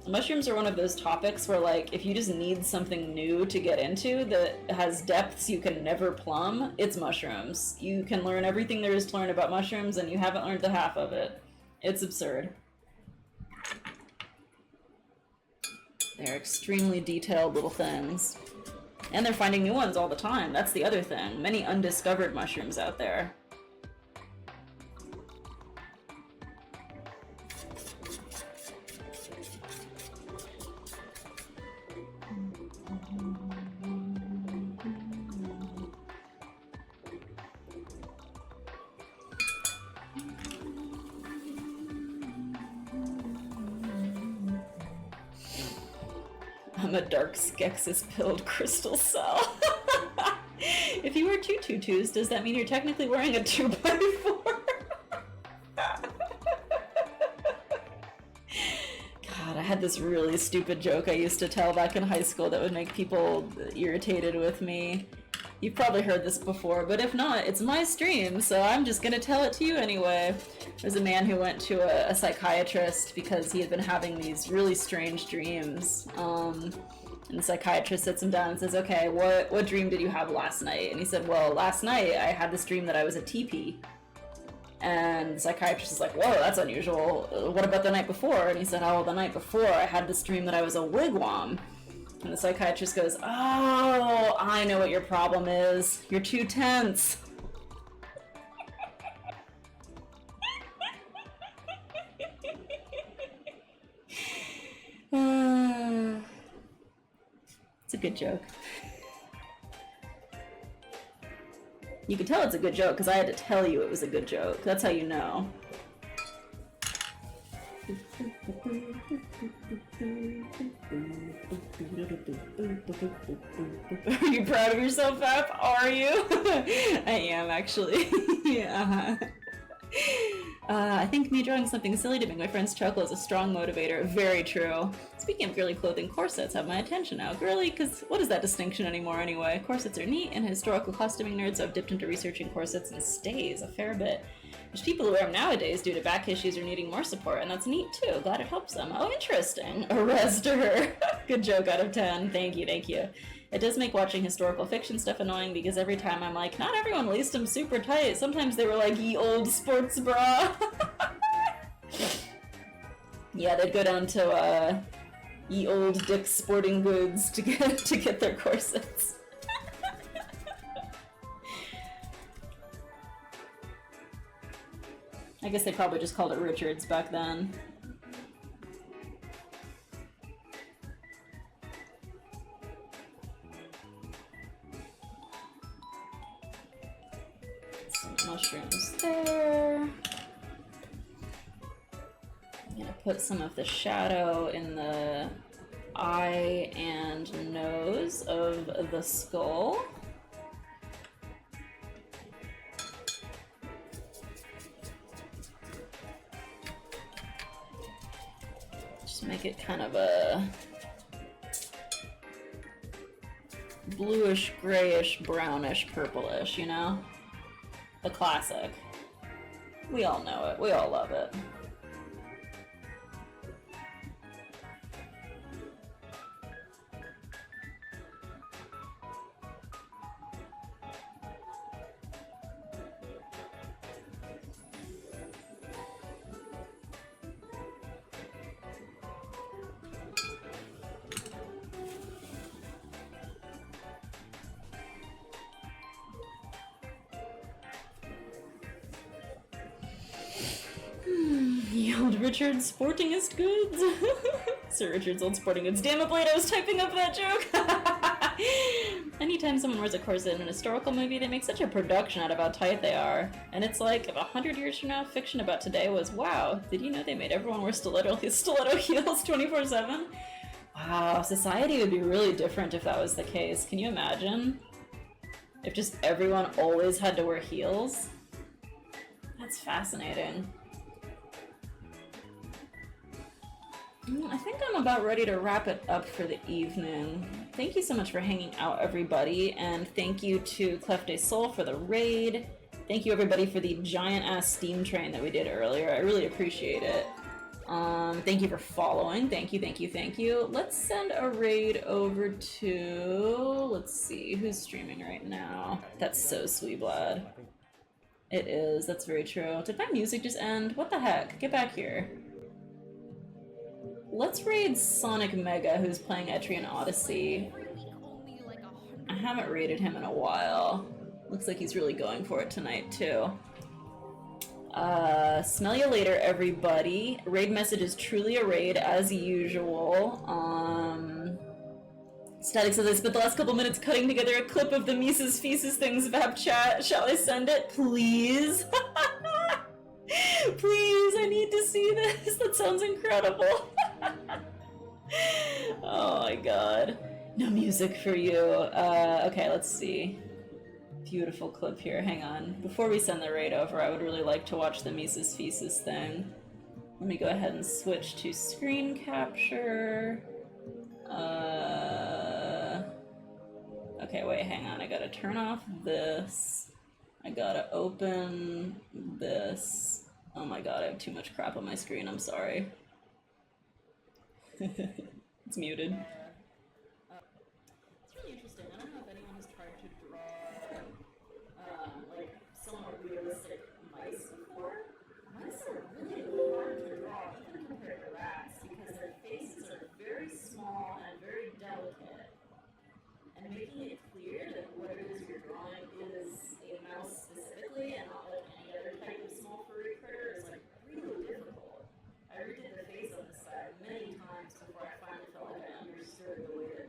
Mushrooms are one of those topics where, like, if you just need something new to get into that has depths you can never plumb, it's mushrooms. You can learn everything there is to learn about mushrooms and you haven't learned the half of it. It's absurd. They're extremely detailed little things. And they're finding new ones all the time. That's the other thing. Many undiscovered mushrooms out there. I'm a dark Skeksis-pilled crystal cell. If you wear 2 tutus, does that mean you're technically wearing a 2x4? God, I had this really stupid joke I used to tell back in high school that would make people irritated with me. You've probably heard this before, but if not, it's my stream, so I'm just gonna tell it to you anyway. There's a man who went to a psychiatrist because he had been having these really strange dreams. And the psychiatrist sits him down and says, okay, what dream did you have last night? And he said, well, last night I had this dream that I was a teepee. And the psychiatrist is like, whoa, that's unusual. What about the night before? And he said, oh, well, the night before I had this dream that I was a wigwam. And the psychiatrist goes, oh, I know what your problem is. You're too tense. It's a good joke. You can tell it's a good joke because I had to tell you it was a good joke. That's how you know. Are you proud of yourself, Fap? Are you? I am, actually. Yeah. I think me drawing something silly to make my friends chuckle is a strong motivator. Very true. Speaking of girly clothing, corsets have my attention now. Girly, because what is that distinction anymore anyway? Corsets are neat, and historical costuming nerds have dipped into researching corsets and stays a fair bit. There's people who wear them nowadays due to back issues or needing more support, and that's neat too. Glad it helps them. Oh, interesting. Arrest her. Good joke out of 10. Thank you, thank you. It does make watching historical fiction stuff annoying because every time I'm like, not everyone laced them super tight. Sometimes they were like, ye old sports bra. Yeah, they'd go down to ye old Dick's Sporting Goods to get their corsets. I guess they probably just called it Richards back then. Some mushrooms there. I'm gonna put some of the shadow in the eye and nose of the skull. Make it kind of a bluish, grayish, brownish, purplish, you know? The classic. We all know it. We all love it. Old Richard's sportingest goods. Sir Richard's old sporting goods. Damn it, Blade, I was typing up that joke! Anytime someone wears a corset in an historical movie, they make such a production out of how tight they are. And it's like, if 100 years from now, fiction about today was, wow, did you know they made everyone wear stiletto heels 24/7? Wow, society would be really different if that was the case. Can you imagine? If just everyone always had to wear heels? That's fascinating. I think I'm about ready to wrap it up for the evening. Thank you so much for hanging out, everybody, and thank you to Clef de Sol for the raid. Thank you, everybody, for the giant-ass Steam train that we did earlier. I really appreciate it. Thank you for following. Thank you, thank you, thank you. Let's send a raid over to... Let's see, who's streaming right now? That's so sweet, Vlad. It is, that's very true. Did my music just end? What the heck? Get back here. Let's raid Sonic Mega, who's playing Etrian Odyssey. I haven't raided him in a while. Looks like he's really going for it tonight, too. Smell you later, everybody. Raid message is truly a raid, as usual. Static says, I spent the last couple minutes cutting together a clip of the Mises Feces Things Vap chat. Shall I send it? Please? Please, I need to see this. That sounds incredible. Oh my god. No music for you. Okay, let's see. Beautiful clip here. Hang on. Before we send the raid over, I would really like to watch the Mises Feces thing. Let me go ahead and switch to screen capture. Okay, wait, hang on. I gotta turn off this. I gotta open this. Oh my god, I have too much crap on my screen. I'm sorry. It's muted. It's really interesting. I don't know if anyone has tried to draw like somewhat realistic mice before. Mice are really hard to draw, even compared to rats, because their faces are very small and very delicate. And making it clear that what it is you're drawing is a mouse specifically and not like any other type of small furry critter is like really difficult. I redid the face on this side many times before I finally felt like I understood the way that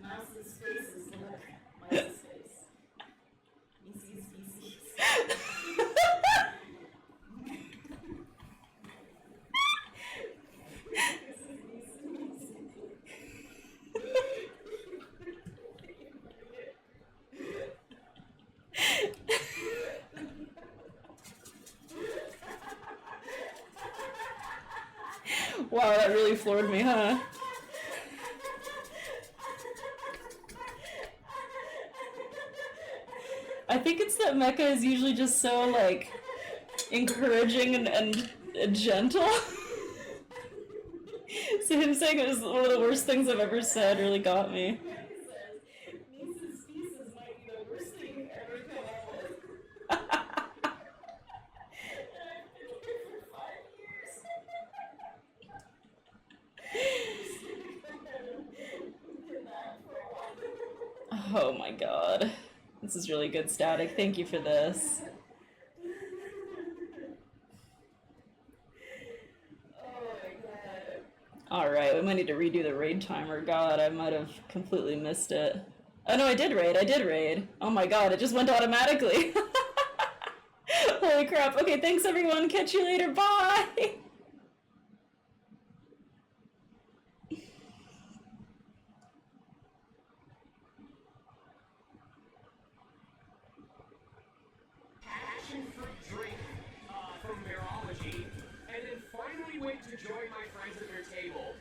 Mouse's faces look. Mouse's face. Mises feces. Wow, that really floored me, huh? I think it's that Mecha is usually just so, like, encouraging and gentle. So him saying it was one of the worst things I've ever said really got me. Mises Feces might be the worst thing you've ever come up with. And I've been here for 5 years. Oh my god. This is really good, Static. Thank you for this. Alright, we might need to redo the raid timer. God, I might have completely missed it. Oh no, I did raid. Oh my god, it just went automatically. Holy crap. Okay, thanks everyone. Catch you later. Bye! From virology, and then finally went to join my friends at their table.